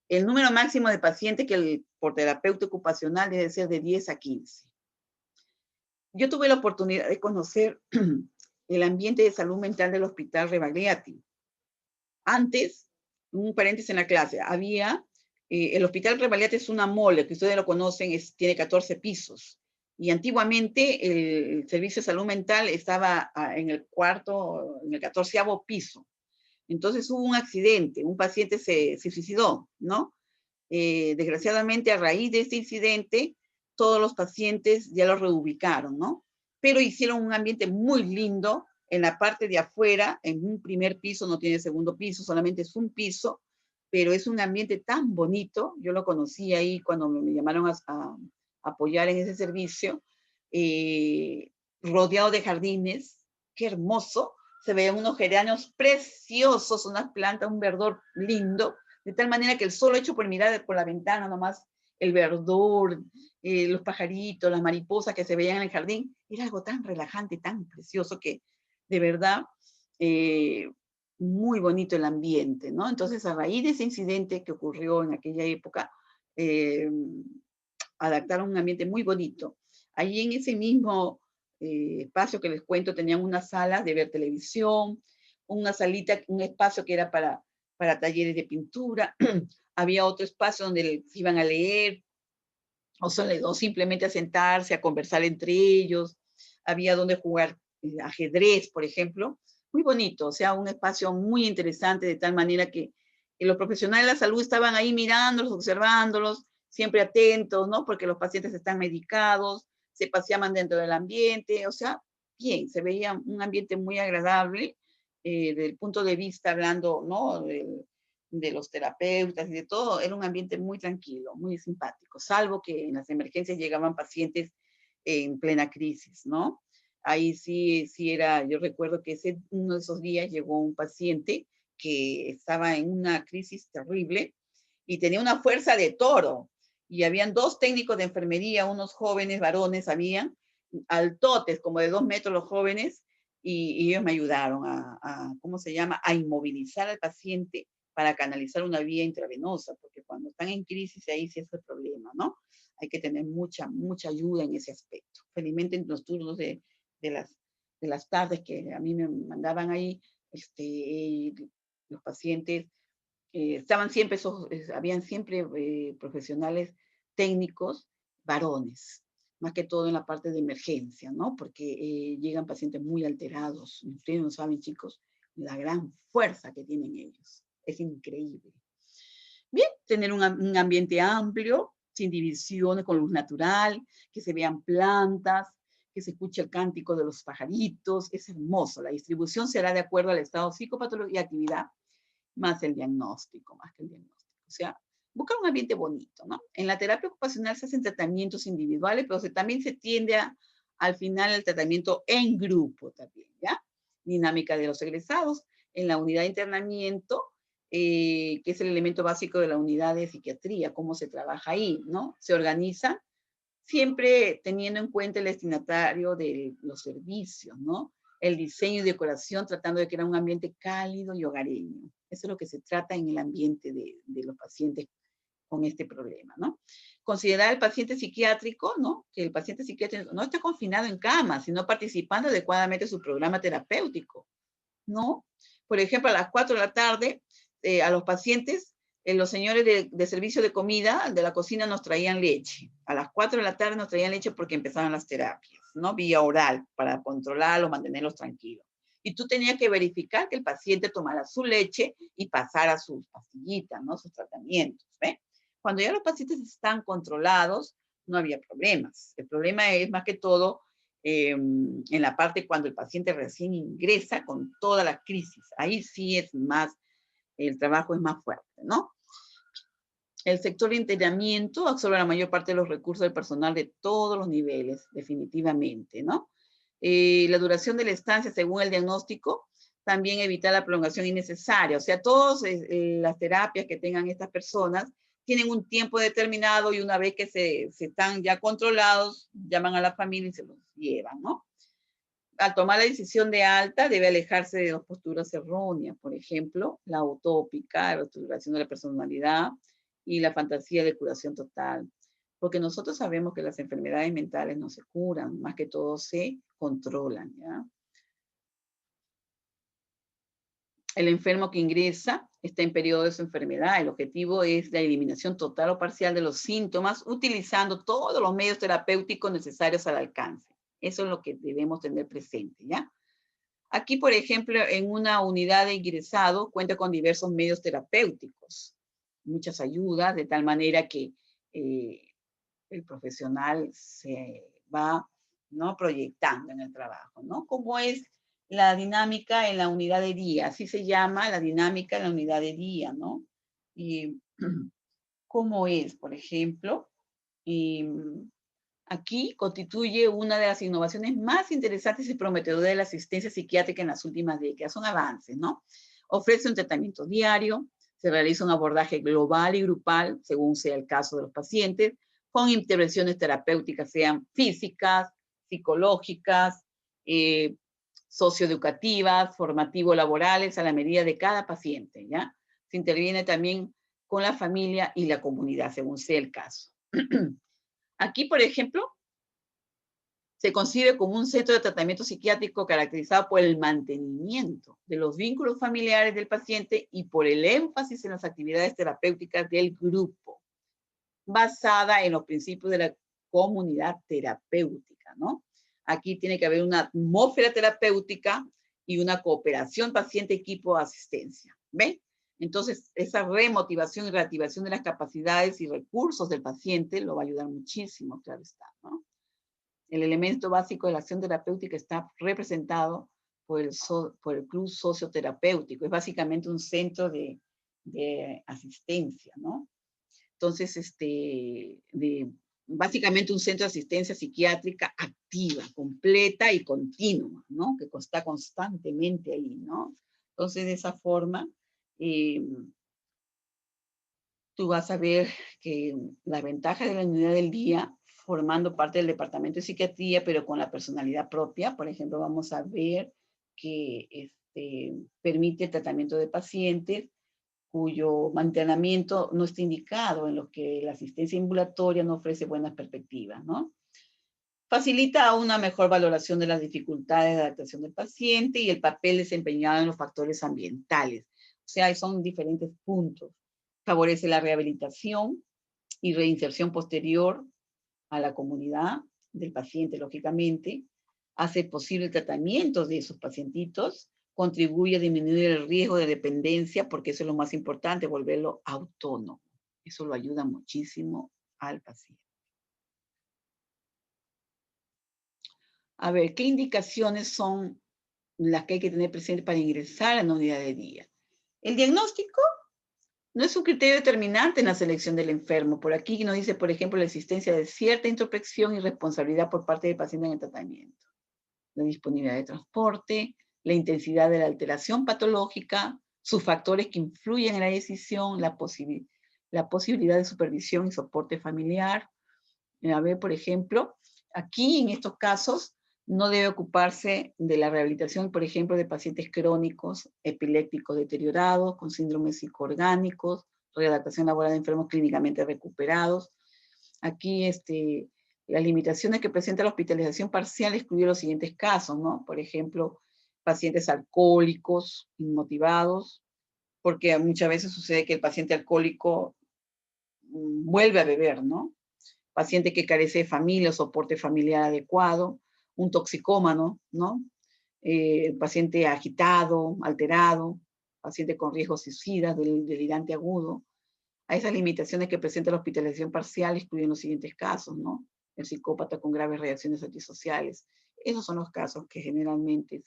El número máximo de pacientes por terapeuta ocupacional debe ser de 10 a 15. Yo tuve la oportunidad de conocer el ambiente de salud mental del Hospital Rebagliati. Antes, un paréntesis en la clase, el Hospital Rebagliati es una mole, que ustedes lo conocen, tiene 14 pisos. Y antiguamente el Servicio de Salud Mental estaba en el 14º piso. Entonces hubo un accidente, un paciente se suicidó, ¿no? Desgraciadamente, a raíz de este incidente, todos los pacientes ya los reubicaron, ¿no? Pero hicieron un ambiente muy lindo en la parte de afuera, en un primer piso, no tiene segundo piso, solamente es un piso, pero es un ambiente tan bonito. Yo lo conocí ahí cuando me llamaron a apoyar en ese servicio, rodeado de jardines, qué hermoso. Se veían unos geranios preciosos, unas plantas, un verdor lindo, de tal manera que el solo hecho por mirar por la ventana nomás, el verdor, los pajaritos, las mariposas que se veían en el jardín, era algo tan relajante, tan precioso que de verdad muy bonito el ambiente, ¿no? Entonces, a raíz de ese incidente que ocurrió en aquella época, eh, adaptaron un ambiente muy bonito. Allí en ese mismo espacio que les cuento, tenían una sala de ver televisión, una salita, un espacio que era para talleres de pintura, había otro espacio donde se iban a leer, o simplemente a sentarse, a conversar entre ellos, había donde jugar ajedrez, por ejemplo, muy bonito, o sea, un espacio muy interesante, de tal manera que los profesionales de la salud estaban ahí mirándolos, observándolos, siempre atentos, ¿no? Porque los pacientes están medicados, se paseaban dentro del ambiente, o sea, bien, se veía un ambiente muy agradable, desde el punto de vista hablando, ¿no? De los terapeutas y de todo, era un ambiente muy tranquilo, muy simpático, salvo que en las emergencias llegaban pacientes en plena crisis, ¿no? Ahí sí era, yo recuerdo que uno de esos días llegó un paciente que estaba en una crisis terrible y tenía una fuerza de toro. Y habían dos técnicos de enfermería, unos jóvenes varones, habían altotes, como de 2 metros los jóvenes, y ellos me ayudaron ¿cómo se llama? A inmovilizar al paciente para canalizar una vía intravenosa, porque cuando están en crisis ahí sí es el problema, ¿no? Hay que tener mucha ayuda en ese aspecto. Felizmente en los turnos de las tardes que a mí me mandaban ahí, los pacientes estaban siempre habían siempre profesionales técnicos varones, más que todo en la parte de emergencia, ¿no? Porque llegan pacientes muy alterados. Ustedes no saben, chicos, la gran fuerza que tienen ellos. Es increíble. Bien, tener un ambiente amplio, sin divisiones, con luz natural, que se vean plantas, que se escuche el cántico de los pajaritos. Es hermoso. La distribución será de acuerdo al estado psicopatológico y actividad, más el diagnóstico, más que el diagnóstico. O sea, buscar un ambiente bonito, ¿no? En la terapia ocupacional se hacen tratamientos individuales, pero también se tiende al final el tratamiento en grupo también, ¿ya? Dinámica de los egresados. En la unidad de internamiento, que es el elemento básico de la unidad de psiquiatría, cómo se trabaja ahí, ¿no? Se organiza siempre teniendo en cuenta el destinatario de los servicios, ¿no? El diseño y decoración, tratando de crear un ambiente cálido y hogareño. Eso es lo que se trata en el ambiente de los pacientes con este problema, ¿no? Considerar al paciente psiquiátrico, ¿no? Que el paciente psiquiátrico no está confinado en cama, sino participando adecuadamente en su programa terapéutico, ¿no? Por ejemplo, a las 4 de la tarde, a los pacientes, los señores de servicio de comida, de la cocina, nos traían leche. A las 4 de la tarde nos traían leche porque empezaban las terapias, ¿no? Vía oral, para controlarlos, mantenerlos tranquilos. Y tú tenías que verificar que el paciente tomara su leche y pasara sus pastillitas, ¿no? Sus tratamientos, ¿ve? Cuando ya los pacientes están controlados, no había problemas. El problema es más que todo en la parte cuando el paciente recién ingresa con toda la crisis. Ahí sí es más, el trabajo es más fuerte, ¿no? El sector de internamiento absorbe la mayor parte de los recursos del personal de todos los niveles, definitivamente, ¿no? La duración de la estancia según el diagnóstico, también evitar la prolongación innecesaria. O sea, todas las terapias que tengan estas personas tienen un tiempo determinado y una vez que se están ya controlados, llaman a la familia y se los llevan, ¿no? Al tomar la decisión de alta, debe alejarse de dos posturas erróneas, por ejemplo, la utópica, la estructuración de la personalidad y la fantasía de curación total. Porque nosotros sabemos que las enfermedades mentales no se curan, más que todo se controlan, ¿ya? El enfermo que ingresa está en periodo de su enfermedad. El objetivo es la eliminación total o parcial de los síntomas utilizando todos los medios terapéuticos necesarios al alcance. Eso es lo que debemos tener presente, ¿ya? Aquí, por ejemplo, en una unidad de ingresado cuenta con diversos medios terapéuticos, muchas ayudas, de tal manera que eh, el profesional se va, ¿no? Proyectando en el trabajo, ¿no? Como es la dinámica en la unidad de día, así se llama la dinámica en la unidad de día, ¿no? Y cómo es, por ejemplo, y aquí constituye una de las innovaciones más interesantes y prometedoras de la asistencia psiquiátrica en las últimas décadas. Son avances, ¿no? Ofrece un tratamiento diario, se realiza un abordaje global y grupal, según sea el caso de los pacientes, con intervenciones terapéuticas, sean físicas, psicológicas, eh, socioeducativas, formativo-laborales, a la medida de cada paciente, ¿ya? Se interviene también con la familia y la comunidad, según sea el caso. Aquí, por ejemplo, se concibe como un centro de tratamiento psiquiátrico caracterizado por el mantenimiento de los vínculos familiares del paciente y por el énfasis en las actividades terapéuticas del grupo, basada en los principios de la comunidad terapéutica, ¿no? Aquí tiene que haber una atmósfera terapéutica y una cooperación paciente-equipo-asistencia, ¿ven? Entonces, esa remotivación y reactivación de las capacidades y recursos del paciente lo va a ayudar muchísimo, claro está, ¿no? El elemento básico de la acción terapéutica está representado por el club socioterapéutico. Es básicamente un centro de asistencia, ¿no? Entonces, básicamente un centro de asistencia psiquiátrica activa, completa y continua, ¿no? Que está constantemente ahí, ¿no? Entonces, de esa forma, eh, tú vas a ver que la ventaja de la unidad del día, formando parte del departamento de psiquiatría, pero con la personalidad propia, por ejemplo, vamos a ver que permite el tratamiento de pacientes cuyo mantenimiento no está indicado, en lo que la asistencia ambulatoria no ofrece buenas perspectivas, ¿no? Facilita una mejor valoración de las dificultades de adaptación del paciente y el papel desempeñado en los factores ambientales. O sea, son diferentes puntos. Favorece la rehabilitación y reinserción posterior a la comunidad del paciente, lógicamente. Hace posible el tratamiento de esos pacientitos, contribuye a disminuir el riesgo de dependencia, porque eso es lo más importante, volverlo autónomo. Eso lo ayuda muchísimo al paciente. A ver, ¿qué indicaciones son las que hay que tener presente para ingresar a la unidad de día? El diagnóstico no es un criterio determinante en la selección del enfermo. Por aquí nos dice, por ejemplo, la existencia de cierta introspección y responsabilidad por parte del paciente en el tratamiento. La disponibilidad de transporte, la intensidad de la alteración patológica, sus factores que influyen en la decisión, la posibilidad de supervisión y soporte familiar. A ver, por ejemplo, aquí en estos casos no debe ocuparse de la rehabilitación, por ejemplo, de pacientes crónicos, epilépticos deteriorados, con síndromes psicoorgánicos, readaptación laboral de enfermos clínicamente recuperados. Aquí las limitaciones que presenta la hospitalización parcial excluye los siguientes casos, ¿no? Por ejemplo, pacientes alcohólicos, inmotivados, porque muchas veces sucede que el paciente alcohólico vuelve a beber, ¿no? Paciente que carece de familia o soporte familiar adecuado, un toxicómano, ¿no? Paciente agitado, alterado, paciente con riesgos suicidas, delirante agudo. A esas limitaciones que presenta la hospitalización parcial excluyen los siguientes casos, ¿no? El psicópata con graves reacciones antisociales. Esos son los casos que generalmente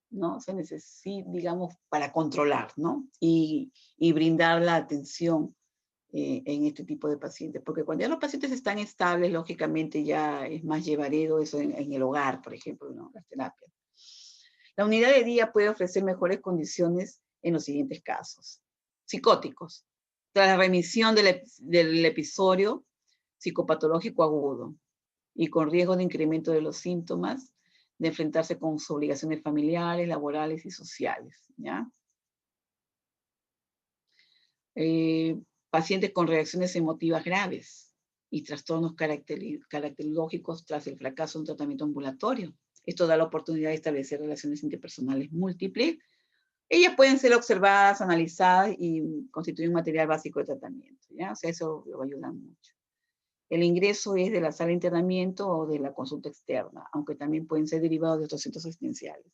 ¿no? Se necesitan, digamos, para controlar, ¿no? Y brindar la atención en este tipo de pacientes, porque cuando ya los pacientes están estables, lógicamente ya es más llevarero eso en el hogar, por ejemplo, ¿no? Las terapias. La unidad de día puede ofrecer mejores condiciones en los siguientes casos. Psicóticos. Tras la remisión del episodio psicopatológico agudo y con riesgo de incremento de los síntomas, de enfrentarse con sus obligaciones familiares, laborales y sociales, ¿ya? Pacientes con reacciones emotivas graves y trastornos caracterológicos tras el fracaso de un tratamiento ambulatorio. Esto da la oportunidad de establecer relaciones interpersonales múltiples. Ellas pueden ser observadas, analizadas y constituir un material básico de tratamiento, ¿ya? O sea, eso lo ayuda mucho. El ingreso es de la sala de internamiento o de la consulta externa, aunque también pueden ser derivados de otros centros asistenciales.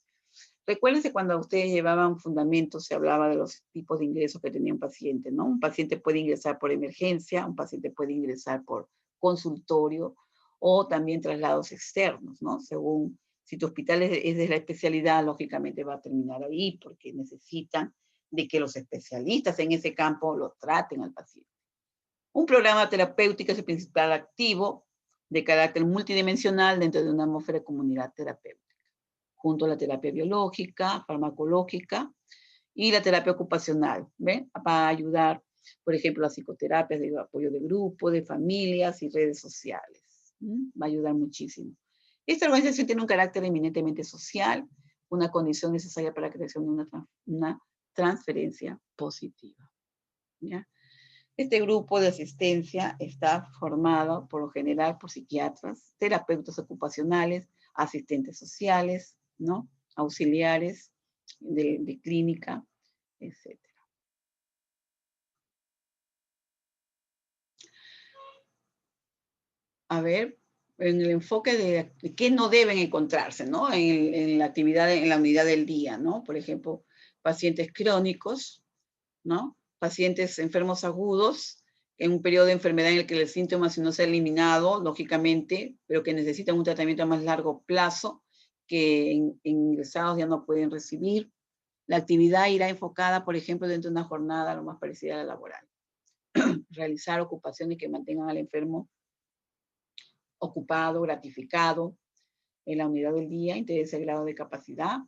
Recuérdense cuando ustedes llevaban fundamentos, se hablaba de los tipos de ingresos que tenía un paciente, ¿no? Un paciente puede ingresar por emergencia, un paciente puede ingresar por consultorio o también traslados externos, ¿no? Según, si tu hospital es de la especialidad, lógicamente va a terminar ahí porque necesitan de que los especialistas en ese campo lo traten al paciente. Un programa terapéutico es el principal activo de carácter multidimensional dentro de una atmósfera de comunidad terapéutica, junto a la terapia biológica, farmacológica y la terapia ocupacional, ¿ven? Para ayudar, por ejemplo, las psicoterapias de apoyo de grupo, de familias y redes sociales. Va a ayudar muchísimo. Esta organización tiene un carácter eminentemente social, una condición necesaria para la creación de una transferencia positiva, ¿ya? Este grupo de asistencia está formado por lo general por psiquiatras, terapeutas ocupacionales, asistentes sociales, ¿no? Auxiliares de clínica, etc. A ver, en el enfoque de qué no deben encontrarse, ¿no? En la actividad, en la unidad del día, ¿no? Por ejemplo, pacientes crónicos, ¿no? Pacientes enfermos agudos, en un periodo de enfermedad en el que el síntoma si no se ha eliminado, lógicamente, pero que necesitan un tratamiento a más largo plazo, que en ingresados ya no pueden recibir. La actividad irá enfocada, por ejemplo, dentro de una jornada lo más parecida a la laboral. Realizar ocupaciones que mantengan al enfermo ocupado, gratificado, en la unidad del día, interesa el grado de capacidad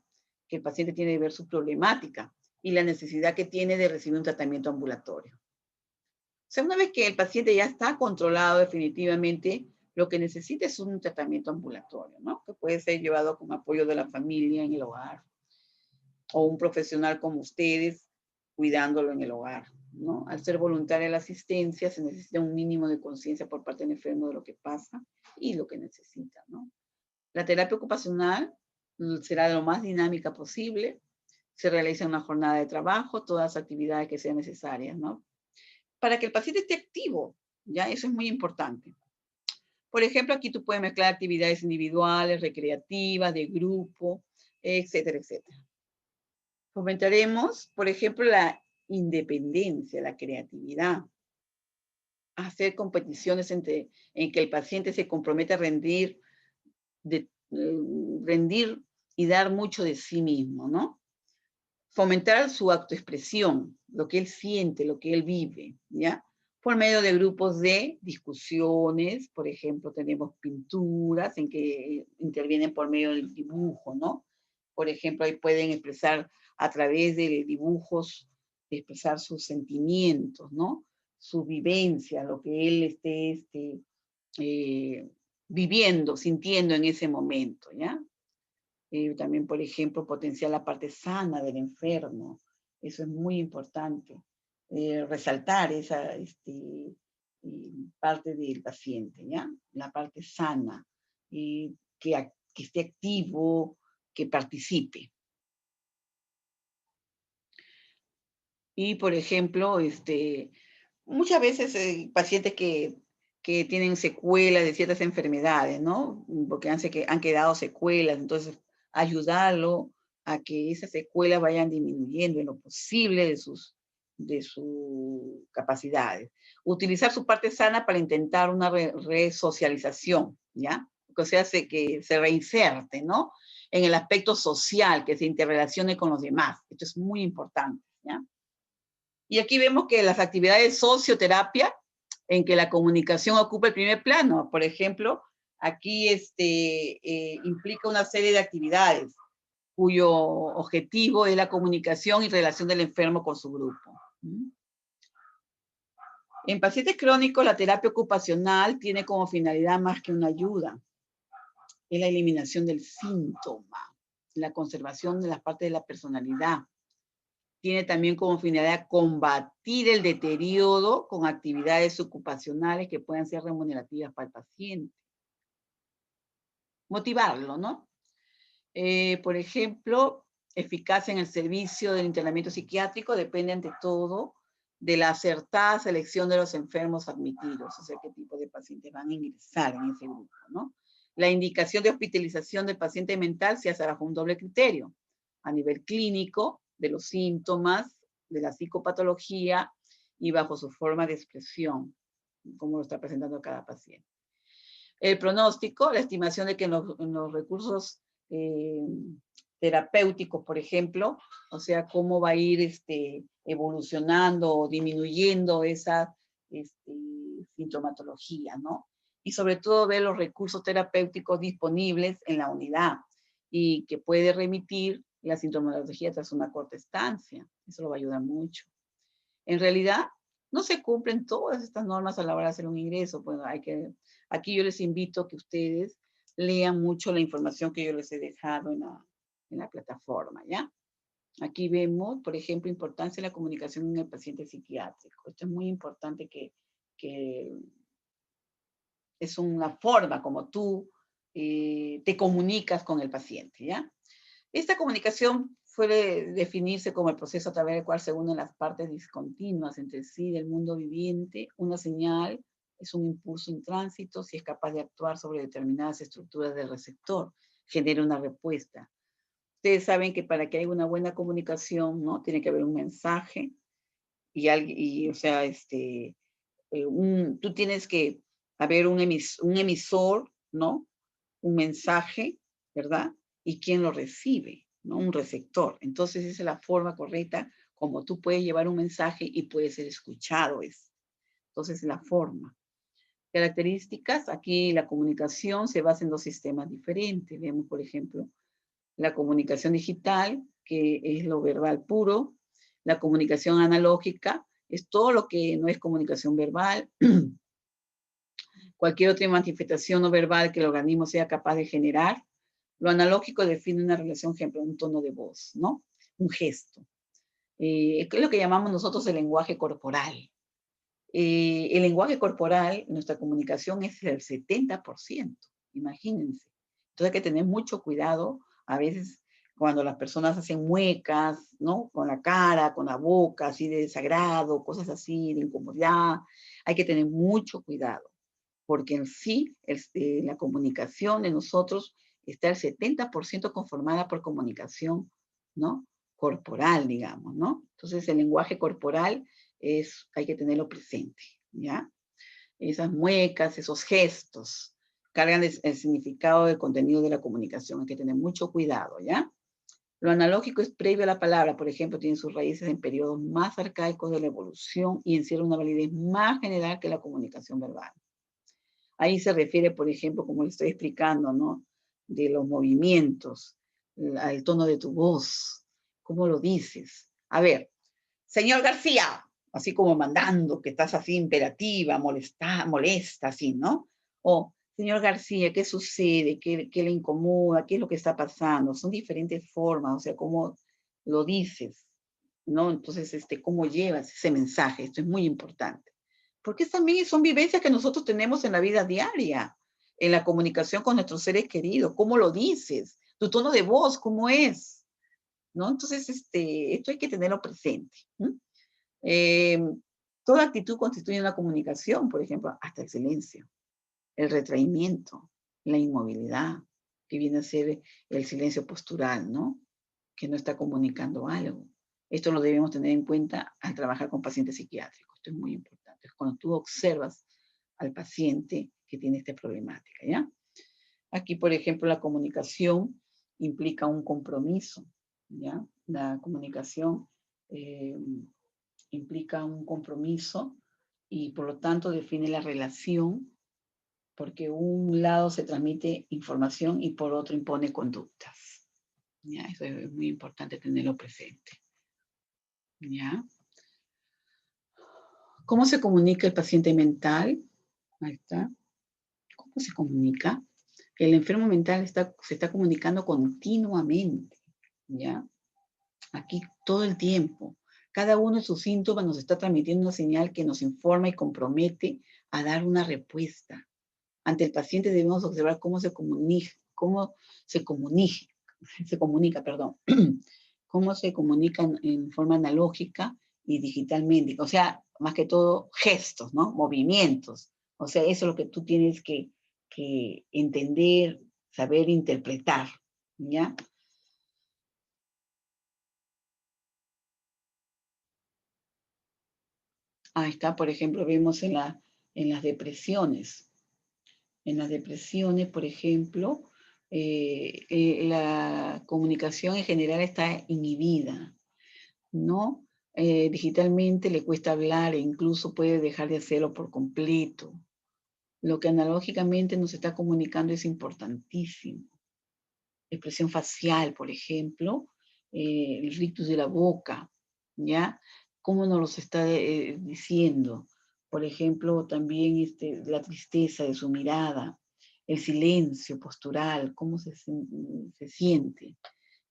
que el paciente tiene de ver su problemática y la necesidad que tiene de recibir un tratamiento ambulatorio. O sea, una vez que el paciente ya está controlado definitivamente, lo que necesita es un tratamiento ambulatorio, ¿no? Que puede ser llevado con apoyo de la familia en el hogar o un profesional como ustedes cuidándolo en el hogar, ¿no? Al ser voluntaria la asistencia, se necesita un mínimo de conciencia por parte del enfermo de lo que pasa y lo que necesita, ¿no? La terapia ocupacional será de lo más dinámica posible. Se realiza una jornada de trabajo, todas las actividades que sean necesarias, ¿no? Para que el paciente esté activo, ¿ya? Eso es muy importante. Por ejemplo, aquí tú puedes mezclar actividades individuales, recreativas, de grupo, etcétera, etcétera. Fomentaremos, por ejemplo, la independencia, la creatividad. hacer competiciones en que el paciente se compromete a rendir y dar mucho de sí mismo, ¿no? Fomentar su autoexpresión, lo que él siente, lo que él vive, ¿ya? Por medio de grupos de discusiones, por ejemplo, tenemos pinturas en que intervienen por medio del dibujo, ¿no? Por ejemplo, ahí pueden expresar a través de dibujos, expresar sus sentimientos, ¿no? Su vivencia, lo que él esté eh, viviendo, sintiendo en ese momento, ¿ya? También, por ejemplo, potenciar la parte sana del enfermo. Eso es muy importante. Resaltar esa parte del paciente, ¿ya? La parte sana, que esté activo, que participe. Y, por ejemplo, muchas veces pacientes que tienen secuelas de ciertas enfermedades, ¿no? Porque han quedado secuelas, entonces ayudarlo a que esas secuelas vayan disminuyendo en lo posible de sus capacidades. Utilizar su parte sana para intentar una resocialización, ¿ya? O sea, que se reinserte, ¿no? En el aspecto social, que se interrelacione con los demás. Esto es muy importante, ¿ya? Y aquí vemos que las actividades de socioterapia, en que la comunicación ocupa el primer plano, por ejemplo, aquí implica una serie de actividades cuyo objetivo es la comunicación y relación del enfermo con su grupo. En pacientes crónicos, la terapia ocupacional tiene como finalidad más que una ayuda, es la eliminación del síntoma, la conservación de las partes de la personalidad. Tiene también como finalidad combatir el deterioro con actividades ocupacionales que puedan ser remunerativas para el paciente. Motivarlo, ¿no? Por ejemplo, eficacia en el servicio del internamiento psiquiátrico depende ante todo de la acertada selección de los enfermos admitidos, o sea, qué tipo de pacientes van a ingresar en ese grupo, ¿no? La indicación de hospitalización del paciente mental se hace bajo un doble criterio, a nivel clínico, de los síntomas, de la psicopatología y bajo su forma de expresión, como lo está presentando cada paciente. El pronóstico, la estimación de que en los recursos terapéuticos, por ejemplo, o sea, cómo va a ir evolucionando o disminuyendo esa sintomatología, ¿no? Y sobre todo ver los recursos terapéuticos disponibles en la unidad y que puede remitir la sintomatología tras una corta estancia. Eso lo va a ayudar mucho. En realidad, no se cumplen todas estas normas a la hora de hacer un ingreso. Bueno, aquí yo les invito a que ustedes lean mucho la información que yo les he dejado en la plataforma, ¿ya? Aquí vemos, por ejemplo, importancia de la comunicación en el paciente psiquiátrico. Esto es muy importante que es una forma como tú te comunicas con el paciente, ¿ya? Esta comunicación suele definirse como el proceso a través del cual se unen las partes discontinuas entre sí del mundo viviente. Una señal es un impulso en tránsito, si es capaz de actuar sobre determinadas estructuras del receptor, genera una respuesta. Ustedes saben que para que haya una buena comunicación, ¿no? Tiene que haber un mensaje o sea, tú tienes que haber un emisor, ¿no? Un mensaje, ¿verdad? Y quién lo recibe, ¿no? Un receptor. Entonces esa es la forma correcta como tú puedes llevar un mensaje y puede ser escuchado. Entonces la forma. Características, aquí la comunicación se basa en dos sistemas diferentes. Vemos, por ejemplo, la comunicación digital, que es lo verbal puro. La comunicación analógica es todo lo que no es comunicación verbal. Cualquier otra manifestación no verbal que el organismo sea capaz de generar. Lo analógico define una relación, ejemplo, un tono de voz, ¿no? Un gesto. Es lo que llamamos nosotros el lenguaje corporal. El lenguaje corporal, nuestra comunicación es el 70%, imagínense. Entonces hay que tener mucho cuidado, a veces cuando las personas hacen muecas, ¿no? Con la cara, con la boca, así de desagrado, cosas así, de incomodidad, hay que tener mucho cuidado, porque en sí la comunicación de nosotros está el 70% conformada por comunicación, ¿no? Corporal, digamos, ¿no? Entonces el lenguaje corporal hay que tenerlo presente, ¿ya? Esas muecas, esos gestos, cargan el significado del contenido de la comunicación. Hay que tener mucho cuidado, ¿ya? Lo analógico es previo a la palabra, por ejemplo, tiene sus raíces en periodos más arcaicos de la evolución y encierra una validez más general que la comunicación verbal. Ahí se refiere, por ejemplo, como le estoy explicando, ¿no? De los movimientos, al tono de tu voz, cómo lo dices. A ver, señor García, así como mandando, que estás así imperativa, molesta, así, ¿no? O, señor García, ¿qué sucede? ¿Qué le incomoda? ¿Qué es lo que está pasando? Son diferentes formas, o sea, cómo lo dices, ¿no? Entonces, cómo llevas ese mensaje, esto es muy importante. Porque también son vivencias que nosotros tenemos en la vida diaria, en la comunicación con nuestros seres queridos, cómo lo dices, tu tono de voz, cómo es, ¿no? Entonces, esto hay que tenerlo presente. Eh, Toda actitud constituye una comunicación, por ejemplo, hasta el silencio, el retraimiento, la inmovilidad, que viene a ser el silencio postural, ¿no? Que no está comunicando algo. Esto lo debemos tener en cuenta al trabajar con pacientes psiquiátricos. Esto es muy importante. Cuando tú observas al paciente que tiene esta problemática, ¿ya? Aquí, por ejemplo, la comunicación implica un compromiso, ¿ya? La comunicación implica un compromiso y por lo tanto define la relación porque un lado se transmite información y por otro impone conductas. ¿Ya? Eso es muy importante tenerlo presente. ¿Ya? ¿Cómo se comunica el paciente mental? Ahí está. ¿Cómo se comunica? El enfermo mental se está comunicando continuamente. ¿Ya? Aquí todo el tiempo. Cada uno de sus síntomas nos está transmitiendo una señal que nos informa y compromete a dar una respuesta. Ante el paciente debemos observar cómo se comunica, perdón, cómo se comunican en forma analógica y digitalmente. O sea, más que todo, gestos, ¿no? Movimientos. O sea, eso es lo que tú tienes que entender, saber interpretar, ¿ya? Ahí está, por ejemplo, vemos en las depresiones. En las depresiones, por ejemplo, la comunicación en general está inhibida, ¿no? Digitalmente le cuesta hablar e incluso puede dejar de hacerlo por completo. Lo que analógicamente nos está comunicando es importantísimo. Expresión facial, por ejemplo, el rictus de la boca, ¿ya? ¿Cómo nos los está diciendo? Por ejemplo, también la tristeza de su mirada, el silencio postural, cómo se siente.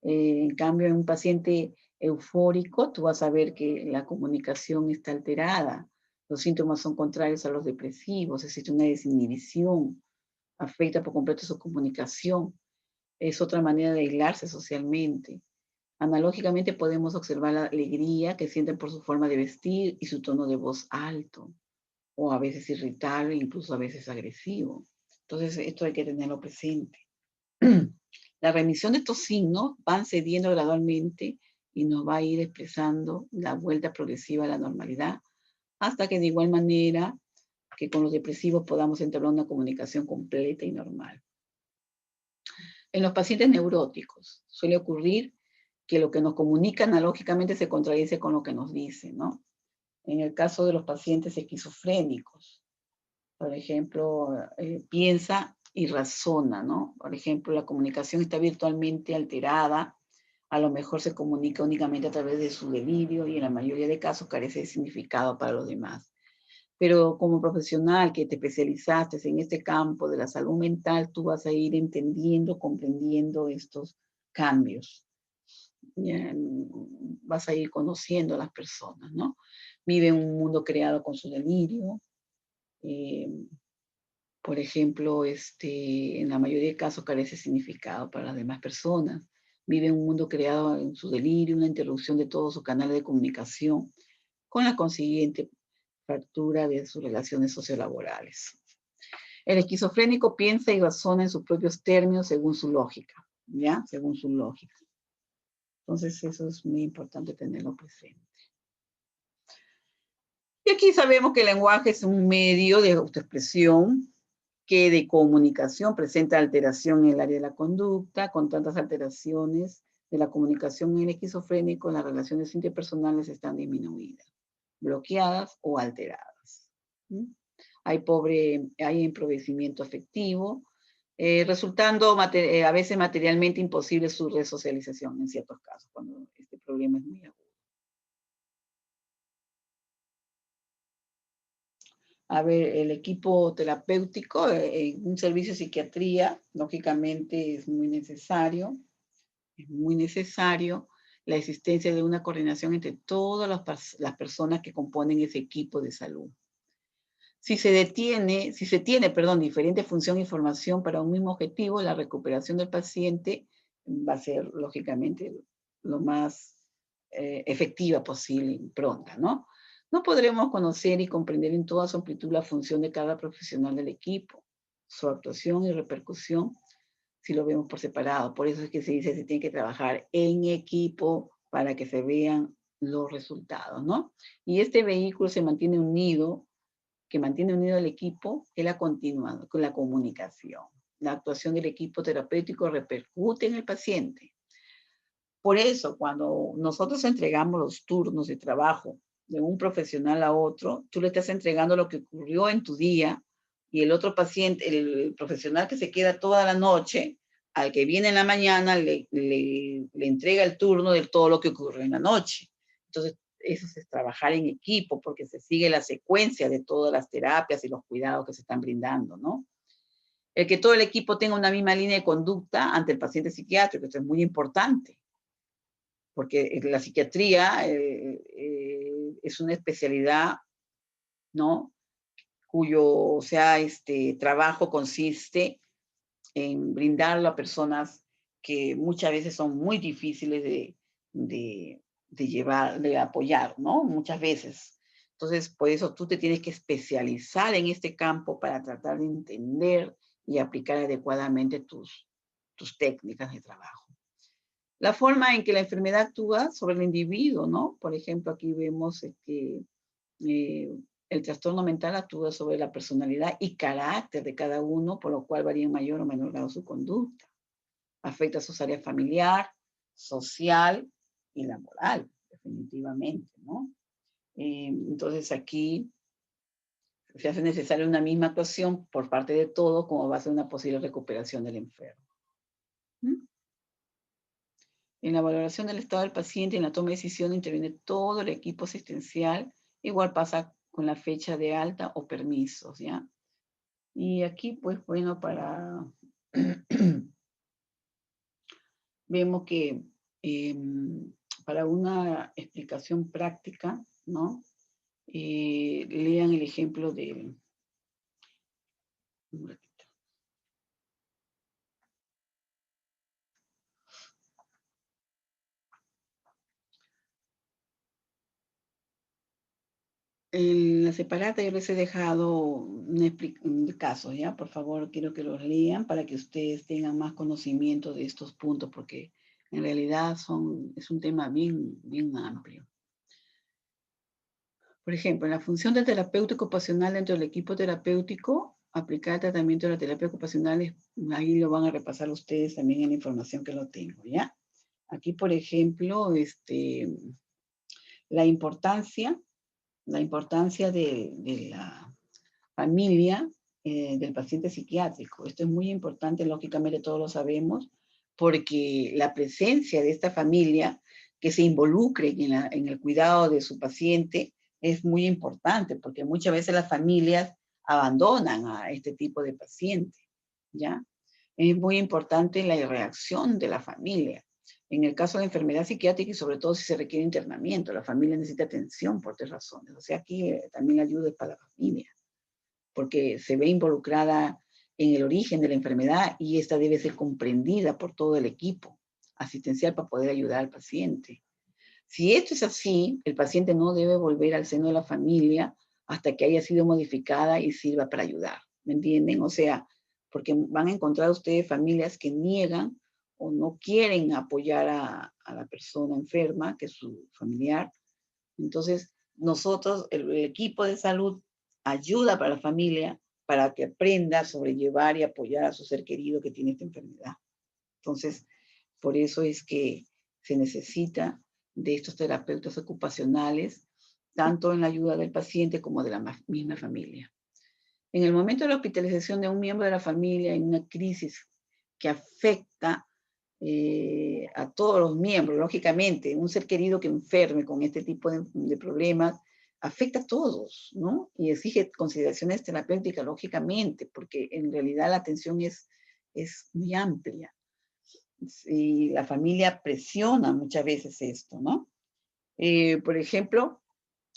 En cambio, en un paciente eufórico, tú vas a ver que la comunicación está alterada, los síntomas son contrarios a los depresivos, existe una desinhibición, afecta por completo su comunicación, es otra manera de aislarse socialmente. Analógicamente podemos observar la alegría que sienten por su forma de vestir y su tono de voz alto, o a veces irritable, incluso a veces agresivo. Entonces, esto hay que tenerlo presente. La remisión de estos signos van cediendo gradualmente y nos va a ir expresando la vuelta progresiva a la normalidad, hasta que de igual manera que con los depresivos podamos entablar una comunicación completa y normal. En los pacientes neuróticos suele ocurrir que lo que nos comunica analógicamente se contradice con lo que nos dice, ¿no? En el caso de los pacientes esquizofrénicos, por ejemplo, piensa y razona, ¿no? Por ejemplo, la comunicación está virtualmente alterada, a lo mejor se comunica únicamente a través de su delirio y en la mayoría de casos carece de significado para los demás. Pero como profesional que te especializaste en este campo de la salud mental, tú vas a ir entendiendo, comprendiendo estos cambios. Vas a ir conociendo a las personas, ¿no? Vive en un mundo creado con su delirio. Por ejemplo, en la mayoría de casos carece de significado para las demás personas. Vive en un mundo creado en su delirio, una interrupción de todos sus canales de comunicación, con la consiguiente fractura de sus relaciones sociolaborales. El esquizofrénico piensa y razona en sus propios términos según su lógica, ¿ya? Según su lógica. Entonces, eso es muy importante tenerlo presente. Y aquí sabemos que el lenguaje es un medio de autoexpresión que de comunicación presenta alteración en el área de la conducta, con tantas alteraciones de la comunicación en el esquizofrénico, las relaciones interpersonales están disminuidas, bloqueadas o alteradas. ¿Mm? Hay empobrecimiento afectivo, resultando a veces materialmente imposible su resocialización en ciertos casos, cuando este problema es muy agudo. A ver, el equipo terapéutico en un servicio de psiquiatría, lógicamente es muy necesario la existencia de una coordinación entre todas las personas que componen ese equipo de salud. Si se tiene, perdón, diferente función e información para un mismo objetivo, la recuperación del paciente va a ser, lógicamente, lo más efectiva posible y pronta, ¿no? No podremos conocer y comprender en toda su amplitud la función de cada profesional del equipo, su actuación y repercusión, si lo vemos por separado. Por eso es que se dice que se tiene que trabajar en equipo para que se vean los resultados, ¿no? Y este vehículo se mantiene unido que mantiene unido al equipo es la continuidad con la comunicación. La actuación del equipo terapéutico repercute en el paciente. Por eso, cuando nosotros entregamos los turnos de trabajo de un profesional a otro, tú le estás entregando lo que ocurrió en tu día y el otro paciente, el profesional que se queda toda la noche, al que viene en la mañana, le entrega el turno de todo lo que ocurrió en la noche. Entonces, eso es trabajar en equipo, porque se sigue la secuencia de todas las terapias y los cuidados que se están brindando, ¿no? El que todo el equipo tenga una misma línea de conducta ante el paciente psiquiátrico, esto es muy importante porque la psiquiatría es una especialidad, ¿no? Cuyo, o sea, trabajo consiste en brindarlo a personas que muchas veces son muy difíciles de llevar, de apoyar, ¿no? Muchas veces. Entonces, por eso tú te tienes que especializar en este campo para tratar de entender y aplicar adecuadamente tus técnicas de trabajo. La forma en que la enfermedad actúa sobre el individuo, ¿no? Por ejemplo, aquí vemos que el trastorno mental actúa sobre la personalidad y carácter de cada uno, por lo cual varía en mayor o menor grado su conducta. Afecta sus áreas familiar, social y laboral, definitivamente, ¿no? Entonces aquí se hace necesaria una misma actuación por parte de todos como va a ser una posible recuperación del enfermo. ¿Mm? En la valoración del estado del paciente y en la toma de decisión interviene todo el equipo asistencial. Igual pasa con la fecha de alta o permisos, ¿ya? Y aquí, pues, bueno, vemos que para una explicación práctica, ¿no? Lean el ejemplo de... En la separata yo les he dejado un caso, ¿ya? Por favor, quiero que los lean para que ustedes tengan más conocimiento de estos puntos, porque en realidad es un tema bien, bien amplio. Por ejemplo, en la función del terapeuta ocupacional dentro del equipo terapéutico, aplicar el tratamiento de la terapia ocupacional, ahí lo van a repasar ustedes también en la información que lo tengo, ¿ya? Aquí, por ejemplo, la importancia de la familia del paciente psiquiátrico. Esto es muy importante, lógicamente todos lo sabemos, porque la presencia de esta familia que se involucre en el cuidado de su paciente es muy importante, porque muchas veces las familias abandonan a este tipo de paciente, ¿ya? Es muy importante la reacción de la familia. En el caso de enfermedad psiquiátrica y sobre todo si se requiere internamiento, la familia necesita atención por 3 razones. O sea, aquí también la ayuda es para la familia, porque se ve involucrada en el origen de la enfermedad y esta debe ser comprendida por todo el equipo asistencial para poder ayudar al paciente. Si esto es así, el paciente no debe volver al seno de la familia hasta que haya sido modificada y sirva para ayudar. ¿Me entienden? O sea, porque van a encontrar ustedes familias que niegan o no quieren apoyar a la persona enferma, que es su familiar. Entonces, nosotros, el equipo de salud, ayuda para la familia para que aprenda a sobrellevar y apoyar a su ser querido que tiene esta enfermedad. Entonces, por eso es que se necesita de estos terapeutas ocupacionales, tanto en la ayuda del paciente como de la misma familia. En el momento de la hospitalización de un miembro de la familia en una crisis que afecta a todos los miembros, lógicamente, un ser querido que enferme con este tipo de problemas, afecta a todos, ¿no? Y exige consideraciones terapéuticas, lógicamente, porque en realidad la atención es muy amplia. Y la familia presiona muchas veces esto, ¿no? Por ejemplo,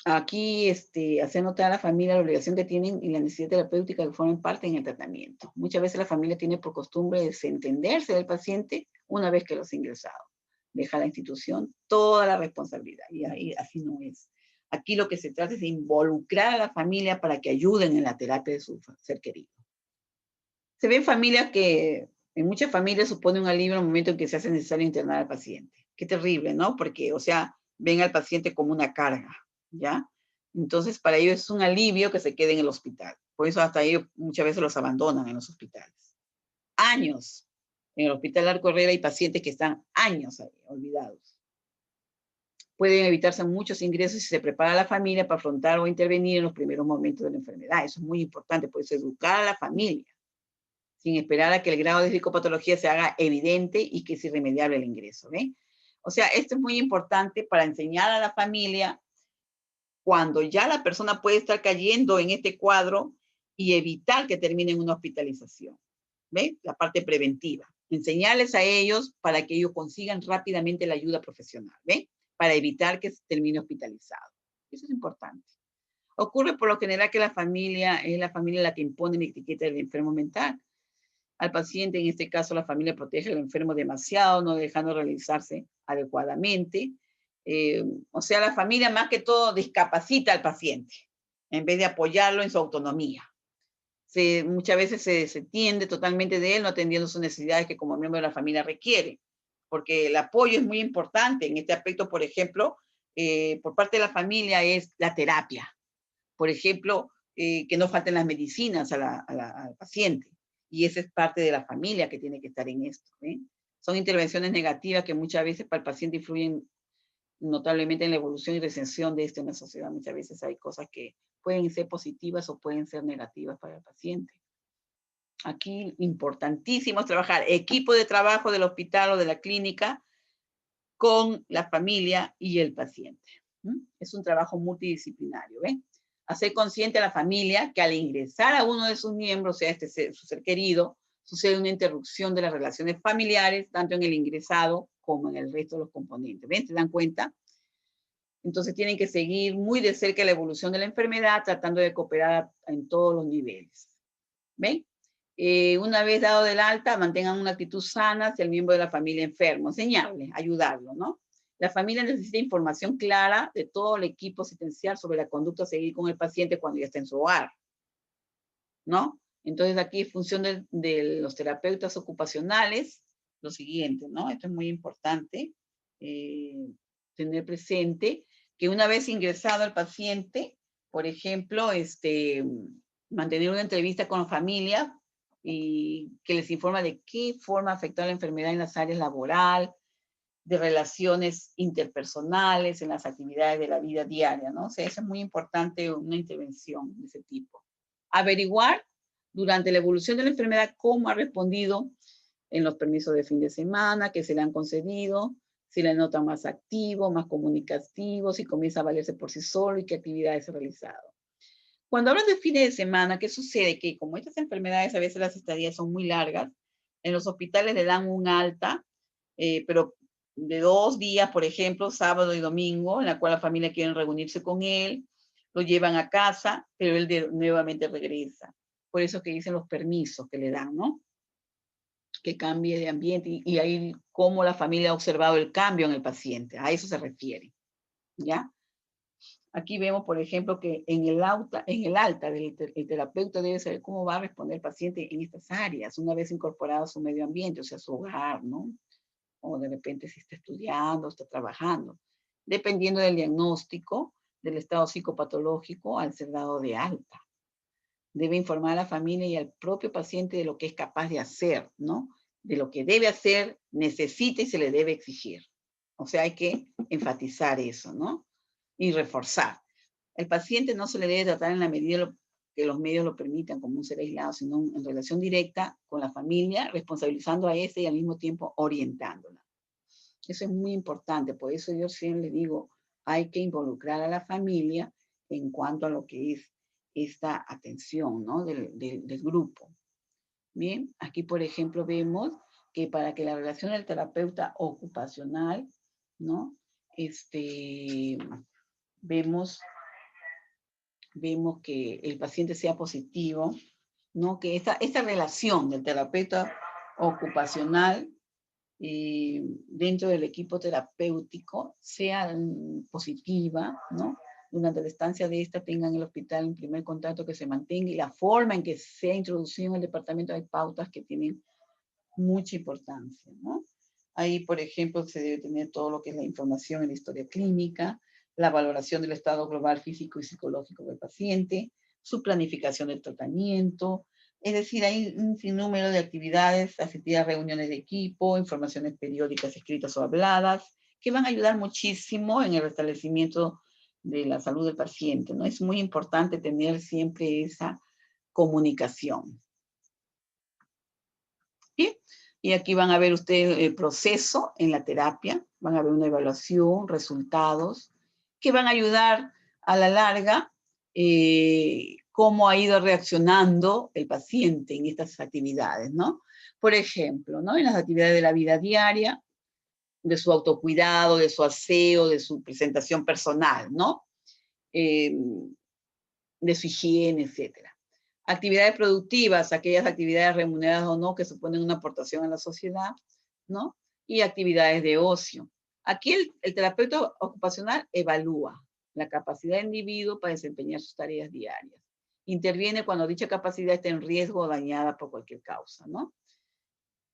aquí hace notar a la familia la obligación que tienen y la necesidad terapéutica que formen parte en el tratamiento. Muchas veces la familia tiene por costumbre desentenderse del paciente una vez que los ha ingresado. Deja a la institución toda la responsabilidad y ahí así no es. Aquí lo que se trata es de involucrar a la familia para que ayuden en la terapia de su ser querido. Se ven familias que, en muchas familias supone un alivio en el momento en que se hace necesario internar al paciente. Qué terrible, ¿no? Porque, o sea, ven al paciente como una carga, ¿ya? Entonces, para ellos es un alivio que se quede en el hospital. Por eso hasta ellos muchas veces los abandonan en los hospitales. Años. En el Hospital Arco Herrera hay pacientes que están años ahí, olvidados. Pueden evitarse muchos ingresos si se prepara la familia para afrontar o intervenir en los primeros momentos de la enfermedad. Eso es muy importante, por eso educar a la familia, sin esperar a que el grado de psicopatología se haga evidente y que es irremediable el ingreso, ¿ven? O sea, esto es muy importante para enseñar a la familia cuando ya la persona puede estar cayendo en este cuadro y evitar que termine en una hospitalización, ¿ven? La parte preventiva. Enseñarles a ellos para que ellos consigan rápidamente la ayuda profesional, ¿ven? Para evitar que se termine hospitalizado. Eso es importante. Ocurre por lo general que la familia es la familia la que impone la etiqueta del enfermo mental al paciente, en este caso la familia protege al enfermo demasiado, no dejando realizarse adecuadamente. O sea, la familia más que todo discapacita al paciente en vez de apoyarlo en su autonomía. Muchas veces se desentiende totalmente de él, no atendiendo sus necesidades que como miembro de la familia requiere, porque el apoyo es muy importante. En este aspecto, por ejemplo, por parte de la familia es la terapia. Por ejemplo, que no falten las medicinas al paciente. Y esa es parte de la familia que tiene que estar en esto. Son intervenciones negativas que muchas veces para el paciente influyen notablemente en la evolución y recensión de esto en la sociedad. Muchas veces hay cosas que pueden ser positivas o pueden ser negativas para el paciente. Aquí, importantísimo es trabajar equipo de trabajo del hospital o de la clínica con la familia y el paciente. Es un trabajo multidisciplinario, ¿ven? Hacer consciente a la familia que al ingresar a uno de sus miembros, sea su ser querido, sucede una interrupción de las relaciones familiares, tanto en el ingresado como en el resto de los componentes. ¿Ven? ¿Se dan cuenta? Entonces tienen que seguir muy de cerca la evolución de la enfermedad, tratando de cooperar en todos los niveles. ¿Ven? Una vez dado del alta, mantengan una actitud sana hacia el miembro de la familia enfermo, enseñarle, ayudarlo, ¿no? La familia necesita información clara de todo el equipo asistencial sobre la conducta a seguir con el paciente cuando ya está en su hogar, ¿no? Entonces aquí es función de los terapeutas ocupacionales, lo siguiente, ¿no? Esto es muy importante, tener presente que una vez ingresado al paciente, por ejemplo, mantener una entrevista con la familia y que les informa de qué forma afectó la enfermedad en las áreas laboral, de relaciones interpersonales, en las actividades de la vida diaria, ¿no? O sea, eso es muy importante, una intervención de ese tipo. Averiguar durante la evolución de la enfermedad cómo ha respondido en los permisos de fin de semana que se le han concedido, si le notan más activo, más comunicativo, si comienza a valerse por sí solo y qué actividades ha realizado. Cuando hablas de fines de semana, ¿qué sucede? Que como estas enfermedades a veces las estadías son muy largas, en los hospitales le dan un alta, pero de 2 días, por ejemplo, sábado y domingo, en la cual la familia quiere reunirse con él, lo llevan a casa, pero él nuevamente regresa. Por eso que dicen los permisos que le dan, ¿no? Que cambie de ambiente y ahí cómo la familia ha observado el cambio en el paciente. A eso se refiere, ¿ya? Aquí vemos, por ejemplo, que en el alta el terapeuta debe saber cómo va a responder el paciente en estas áreas, una vez incorporado a su medio ambiente, o sea, su hogar, ¿no? O de repente si está estudiando, está trabajando. Dependiendo del diagnóstico, del estado psicopatológico al ser dado de alta. Debe informar a la familia y al propio paciente de lo que es capaz de hacer, ¿no? De lo que debe hacer, necesita y se le debe exigir. O sea, hay que enfatizar eso, ¿no? Y reforzar. El paciente no se le debe tratar en la medida que los medios lo permitan como un ser aislado, sino en relación directa con la familia, responsabilizando a este y al mismo tiempo orientándola. Eso es muy importante, por eso yo siempre le digo, hay que involucrar a la familia en cuanto a lo que es esta atención, ¿no? del grupo. Bien, aquí por ejemplo vemos que para que la relación del terapeuta ocupacional, ¿no? Vemos que el paciente sea positivo, ¿no? Que esta relación del terapeuta ocupacional dentro del equipo terapéutico sea positiva, ¿no? Durante la estancia de esta tengan en el hospital un primer contacto que se mantenga y la forma en que sea introducido en el departamento hay pautas que tienen mucha importancia, ¿no? Ahí, por ejemplo, se debe tener todo lo que es la información en la historia clínica, la valoración del estado global físico y psicológico del paciente, su planificación del tratamiento, es decir, hay un sinnúmero de actividades, asistir a reuniones de equipo, informaciones periódicas escritas o habladas, que van a ayudar muchísimo en el restablecimiento de la salud del paciente, ¿no? Es muy importante tener siempre esa comunicación. Bien, y aquí van a ver ustedes el proceso en la terapia, van a ver una evaluación, resultados, que van a ayudar a la larga cómo ha ido reaccionando el paciente en estas actividades, ¿no? Por ejemplo, ¿no? En las actividades de la vida diaria, de su autocuidado, de su aseo, de su presentación personal, ¿no? De su higiene, etcétera. Actividades productivas, aquellas actividades remuneradas o no que suponen una aportación a la sociedad, ¿no? Y actividades de ocio. Aquí el terapeuta ocupacional evalúa la capacidad del individuo para desempeñar sus tareas diarias. Interviene cuando dicha capacidad está en riesgo o dañada por cualquier causa, ¿no?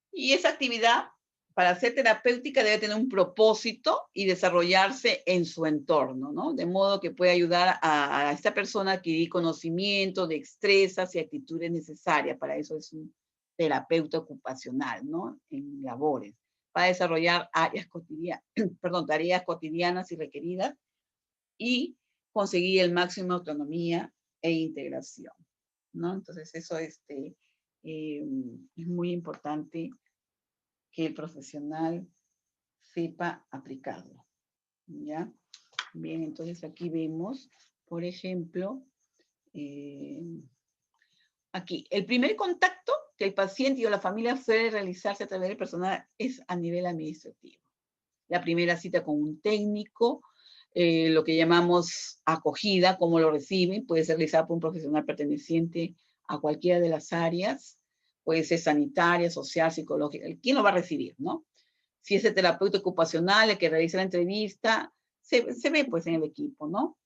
Y esa actividad, para ser terapéutica, debe tener un propósito y desarrollarse en su entorno, ¿no? De modo que puede ayudar a esta persona a adquirir conocimiento, destrezas y actitudes necesarias. Para eso es un terapeuta ocupacional, ¿no? En labores. Para desarrollar áreas cotidianas, perdón, tareas cotidianas y requeridas y conseguir el máximo de autonomía e integración, ¿no? Entonces eso es muy importante que el profesional sepa aplicarlo, ¿ya? Bien, entonces aquí vemos, por ejemplo, aquí, el primer contacto que el paciente o la familia suele realizarse a través del personal es a nivel administrativo. La primera cita con un técnico, lo que llamamos acogida, cómo lo reciben, puede ser realizada por un profesional perteneciente a cualquiera de las áreas, puede ser sanitaria, social, psicológica, ¿quién lo va a recibir, no? Si es el terapeuta ocupacional el que realiza la entrevista, se ve pues en el equipo, ¿no?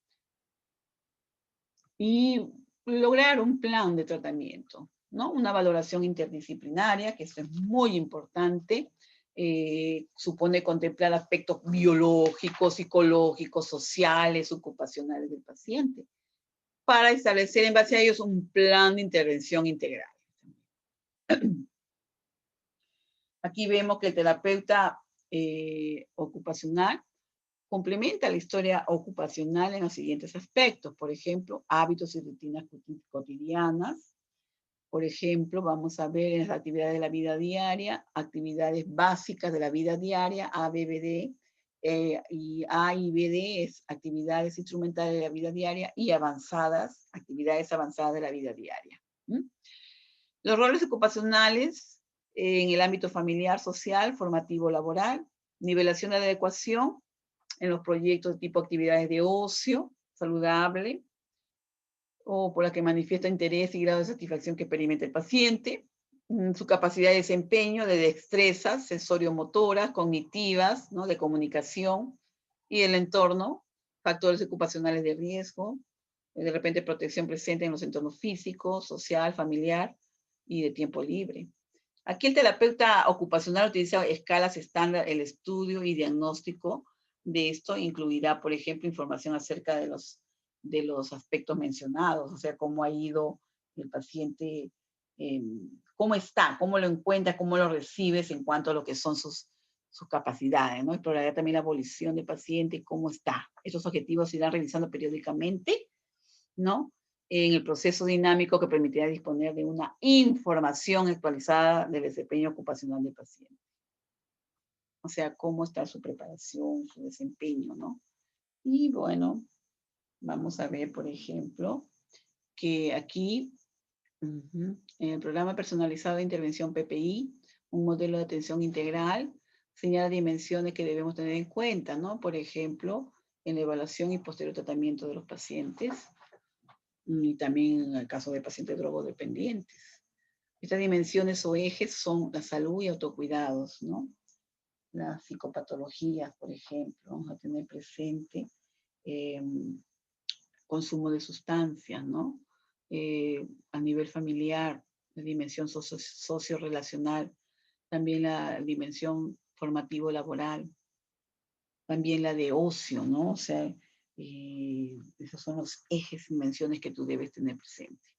Y lograr un plan de tratamiento, ¿no? Una valoración interdisciplinaria, que eso es muy importante, supone contemplar aspectos biológicos, psicológicos, sociales, ocupacionales del paciente, para establecer en base a ellos un plan de intervención integral. Aquí vemos que el terapeuta ocupacional complementa la historia ocupacional en los siguientes aspectos. Por ejemplo, hábitos y rutinas cotidianas. Por ejemplo, vamos a ver en las actividades de la vida diaria, actividades básicas de la vida diaria, A, B, B, D, y A y B, D es actividades instrumentales de la vida diaria y avanzadas, actividades avanzadas de la vida diaria. Los roles ocupacionales en el ámbito familiar, social, formativo, laboral, nivelación de adecuación en los proyectos de tipo actividades de ocio saludable, o por la que manifiesta interés y grado de satisfacción que experimenta el paciente, su capacidad de desempeño, de destrezas sensorio-motoras, cognitivas, ¿no? De comunicación, y el entorno, factores ocupacionales de riesgo, de repente protección presente en los entornos físico, social, familiar y de tiempo libre. Aquí el terapeuta ocupacional utiliza escalas estándar, el estudio y diagnóstico de esto incluirá, por ejemplo, información acerca de los aspectos mencionados, o sea, cómo ha ido el paciente, cómo está, cómo lo encuentras, cómo lo recibes en cuanto a lo que son sus capacidades, ¿no? Explorará también la evolución del paciente, cómo está. Estos objetivos se irán revisando periódicamente, ¿no? En el proceso dinámico que permitirá disponer de una información actualizada del desempeño ocupacional del paciente. O sea, cómo está su preparación, su desempeño, ¿no? Y bueno, vamos a ver, por ejemplo, que aquí, en el programa personalizado de intervención PPI, un modelo de atención integral, señala dimensiones que debemos tener en cuenta, ¿no? Por ejemplo, en la evaluación y posterior tratamiento de los pacientes, y también en el caso de pacientes drogodependientes. Estas dimensiones o ejes son la salud y autocuidados, ¿no? Las psicopatologías, por ejemplo, vamos a tener presente consumo de sustancias, ¿no? A nivel familiar, la dimensión socio-relacional, también la dimensión formativo-laboral, también la de ocio, ¿no? O sea, esos son los ejes y dimensiones que tú debes tener presente,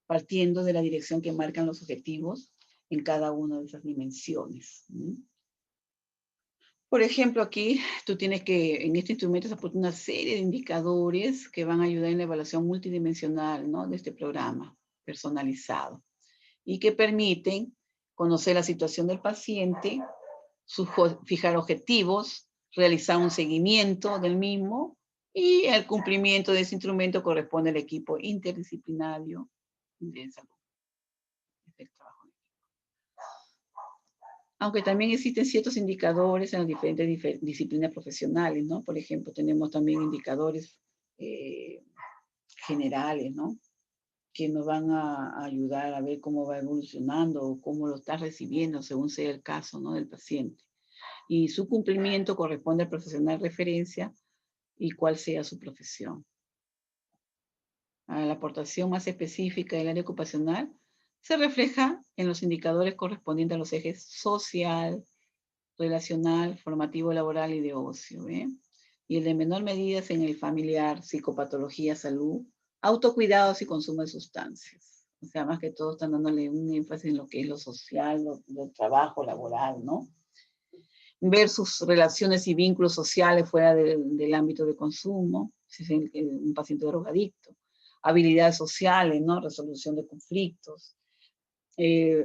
partiendo de la dirección que marcan los objetivos en cada una de esas dimensiones. Por ejemplo, aquí tú tienes que, en este instrumento se ha puesto una serie de indicadores que van a ayudar en la evaluación multidimensional, ¿no? De este programa personalizado y que permiten conocer la situación del paciente, fijar objetivos, realizar un seguimiento del mismo y el cumplimiento de ese instrumento corresponde al equipo interdisciplinario de salud. Aunque también existen ciertos indicadores en las diferentes disciplinas profesionales, ¿no? Por ejemplo, tenemos también indicadores generales, ¿no? Que nos van a ayudar a ver cómo va evolucionando o cómo lo está recibiendo según sea el caso, ¿no? Del paciente. Y su cumplimiento corresponde al profesional de referencia y cuál sea su profesión. A la aportación más específica del área ocupacional se refleja en los indicadores correspondientes a los ejes social, relacional, formativo, laboral y de ocio, ¿eh? Y el de menor medida es en el familiar, psicopatología, salud, autocuidados y consumo de sustancias. O sea, más que todo están dándole un énfasis en lo que es lo social, lo trabajo laboral, ¿no? Ver sus relaciones y vínculos sociales fuera del ámbito de consumo, si es un paciente drogadicto. Habilidades sociales, ¿no? Resolución de conflictos.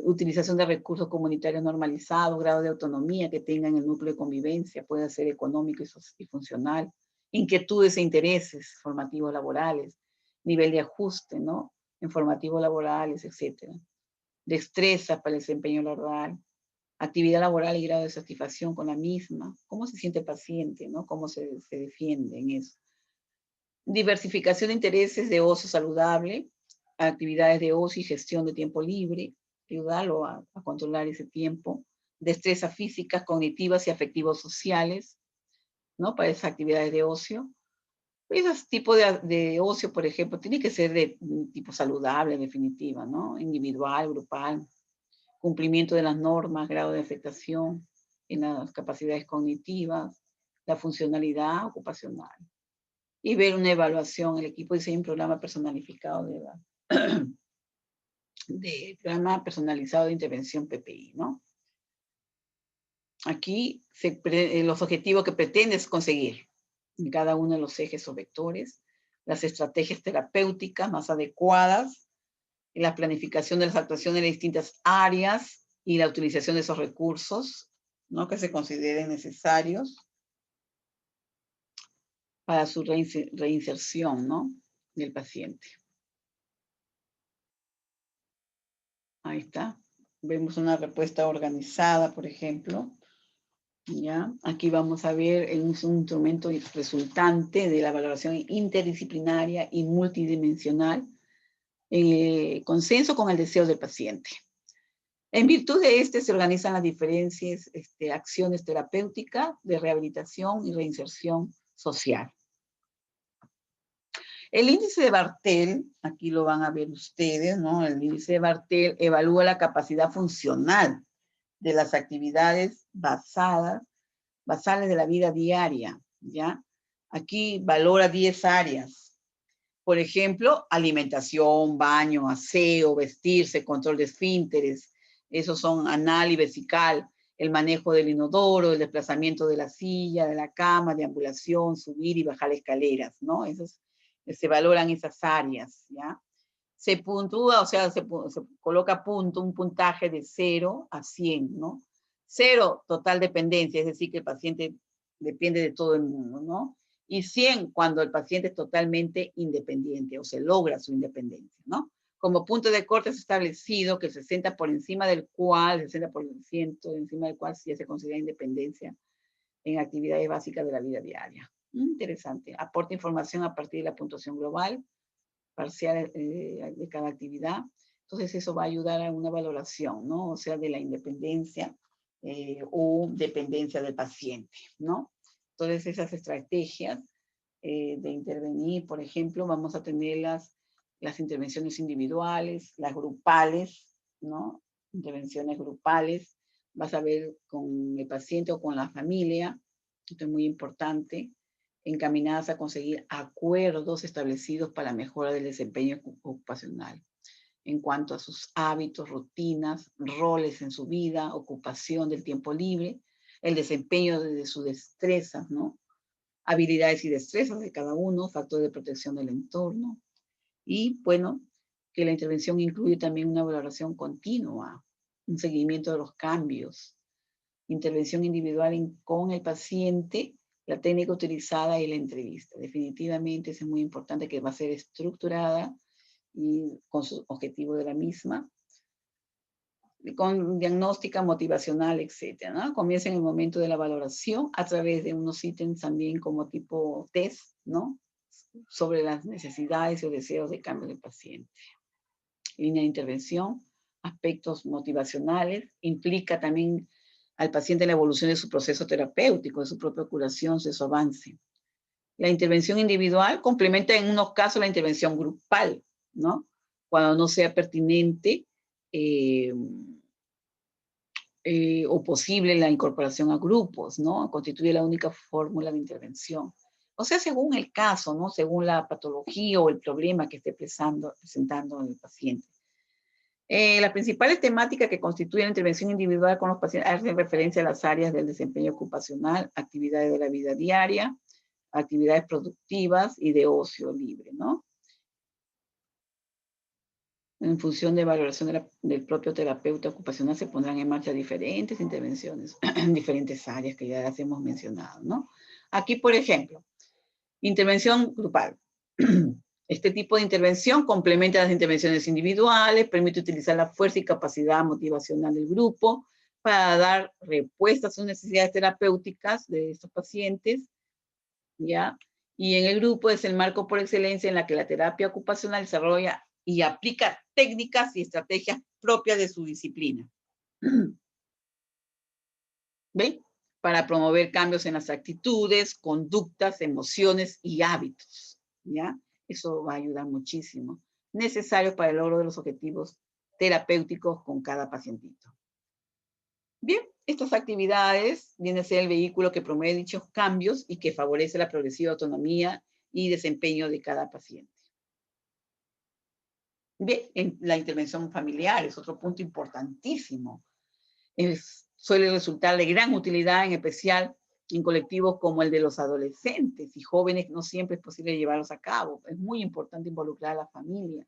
Utilización de recursos comunitarios normalizados, grado de autonomía que tengan el núcleo de convivencia, puede ser económico y funcional, inquietudes e intereses formativos laborales, nivel de ajuste, ¿no? En formativos laborales, etc. Destreza para el desempeño laboral, actividad laboral y grado de satisfacción con la misma, cómo se siente el paciente, ¿no? Cómo se defiende en eso. Diversificación de intereses de ocio saludable, actividades de ocio y gestión de tiempo libre, ayudarlo a controlar ese tiempo, destrezas físicas, cognitivas y afectivos sociales, ¿no? Para esas actividades de ocio. Esos tipos de ocio, por ejemplo, tiene que ser de tipo saludable, en definitiva, ¿no? Individual, grupal, cumplimiento de las normas, grado de afectación en las capacidades cognitivas, la funcionalidad ocupacional. Y ver una evaluación, el equipo diseña un programa personalificado de programa personalizado de intervención PPI, ¿no? Aquí los objetivos que pretendes conseguir en cada uno de los ejes o vectores, las estrategias terapéuticas más adecuadas, la planificación de las actuaciones en distintas áreas y la utilización de esos recursos, ¿no? Que se consideren necesarios para su reinserción, ¿no? Del paciente. Ahí está. Vemos una respuesta organizada, por ejemplo. ¿Ya? Aquí vamos a ver un instrumento resultante de la valoración interdisciplinaria y multidimensional, consenso con el deseo del paciente. En virtud de este se organizan las diferentes acciones terapéuticas de rehabilitación y reinserción social. El índice de Bartel, aquí lo van a ver ustedes, ¿no? El índice de Bartel evalúa la capacidad funcional de las actividades basales de la vida diaria, ¿ya? Aquí valora 10 áreas. Por ejemplo, alimentación, baño, aseo, vestirse, control de esfínteres. Esos son anal y vesical. El manejo del inodoro, el desplazamiento de la silla, de la cama, deambulación, subir y bajar escaleras, ¿no? Se valoran esas áreas, ¿ya? Se puntúa, o sea, se coloca un puntaje de 0 a 100, ¿no? 0, total dependencia, es decir, que el paciente depende de todo el mundo, ¿no? Y 100, cuando el paciente es totalmente independiente o se logra su independencia, ¿no? Como punto de corte es establecido que el 60 por encima del cual, el 60% encima del cual sí se considera independencia en actividades básicas de la vida diaria. Interesante. Aporta información a partir de la puntuación global, parcial de cada actividad. Entonces eso va a ayudar a una valoración, ¿no? O sea, de la independencia o dependencia del paciente, ¿no? Entonces esas estrategias de intervenir, por ejemplo, vamos a tener las intervenciones individuales, las grupales, ¿no? Intervenciones grupales, vas a ver con el paciente o con la familia, esto es muy importante, encaminadas a conseguir acuerdos establecidos para la mejora del desempeño ocupacional en cuanto a sus hábitos, rutinas, roles en su vida, ocupación del tiempo libre, el desempeño de sus destrezas, ¿no? Habilidades y destrezas de cada uno, factores de protección del entorno. Y bueno, que la intervención incluye también una valoración continua, un seguimiento de los cambios, intervención individual con el paciente, la técnica utilizada y la entrevista. Definitivamente es muy importante que va a ser estructurada y con su objetivo de la misma, con diagnóstica motivacional, etcétera, ¿no? Comienza en el momento de la valoración a través de unos ítems también como tipo test, ¿no? Sobre las necesidades o deseos de cambio del paciente. Línea de intervención, aspectos motivacionales, implica también al paciente en la evolución de su proceso terapéutico, de su propia curación, de su avance. La intervención individual complementa en unos casos la intervención grupal, ¿no? Cuando no sea pertinente o posible la incorporación a grupos, ¿no? Constituye la única fórmula de intervención. O sea, según el caso, ¿no? Según la patología o el problema que esté presentando el paciente. Las principales temáticas que constituyen la intervención individual con los pacientes hacen referencia a las áreas del desempeño ocupacional, actividades de la vida diaria, actividades productivas y de ocio libre, ¿no? En función de valoración del propio terapeuta ocupacional se pondrán en marcha diferentes intervenciones en diferentes áreas que ya las hemos mencionado, ¿no? Aquí, por ejemplo, intervención grupal. Este tipo de intervención complementa las intervenciones individuales, permite utilizar la fuerza y capacidad motivacional del grupo para dar respuesta a sus necesidades terapéuticas de estos pacientes, ¿ya? Y en el grupo es el marco por excelencia en la que la terapia ocupacional desarrolla y aplica técnicas y estrategias propias de su disciplina. ¿Ven? Para promover cambios en las actitudes, conductas, emociones y hábitos, ¿ya? Eso va a ayudar muchísimo. Necesario para el logro de los objetivos terapéuticos con cada pacientito. Bien, estas actividades vienen a ser el vehículo que promueve dichos cambios y que favorece la progresiva autonomía y desempeño de cada paciente. Bien, en la intervención familiar es otro punto importantísimo. Suele resultar de gran utilidad, en especial en colectivos como el de los adolescentes y jóvenes, no siempre es posible llevarlos a cabo. Es muy importante involucrar a la familia.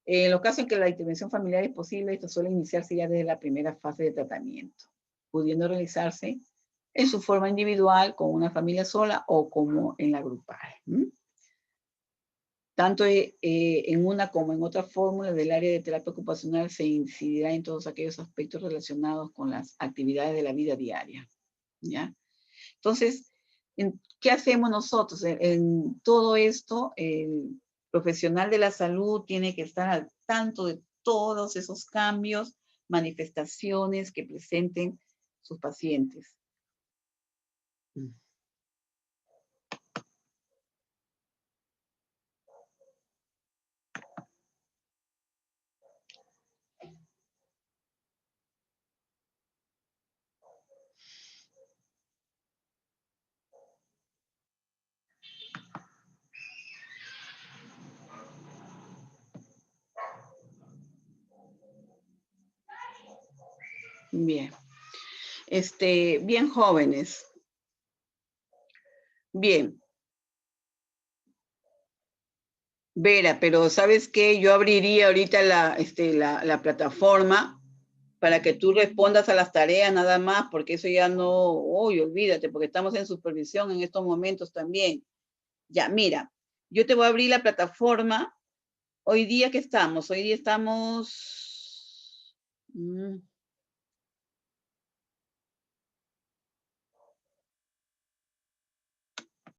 En los casos en que la intervención familiar es posible, esto suele iniciarse ya desde la primera fase de tratamiento, pudiendo realizarse en su forma individual, con una familia sola o como en la grupal. Tanto en una como en otra fórmula del área de terapia ocupacional se incidirá en todos aquellos aspectos relacionados con las actividades de la vida diaria, ¿ya? Entonces, ¿qué hacemos nosotros? En todo esto, el profesional de la salud tiene que estar al tanto de todos esos cambios, manifestaciones que presenten sus pacientes. Bien. Bien jóvenes. Bien. Vera, pero ¿sabes qué? Yo abriría ahorita la plataforma para que tú respondas a las tareas nada más, porque eso ya no, uy, olvídate, porque estamos en supervisión en estos momentos también. Ya, mira, yo te voy a abrir la plataforma. Hoy día, ¿qué estamos? Hoy día estamos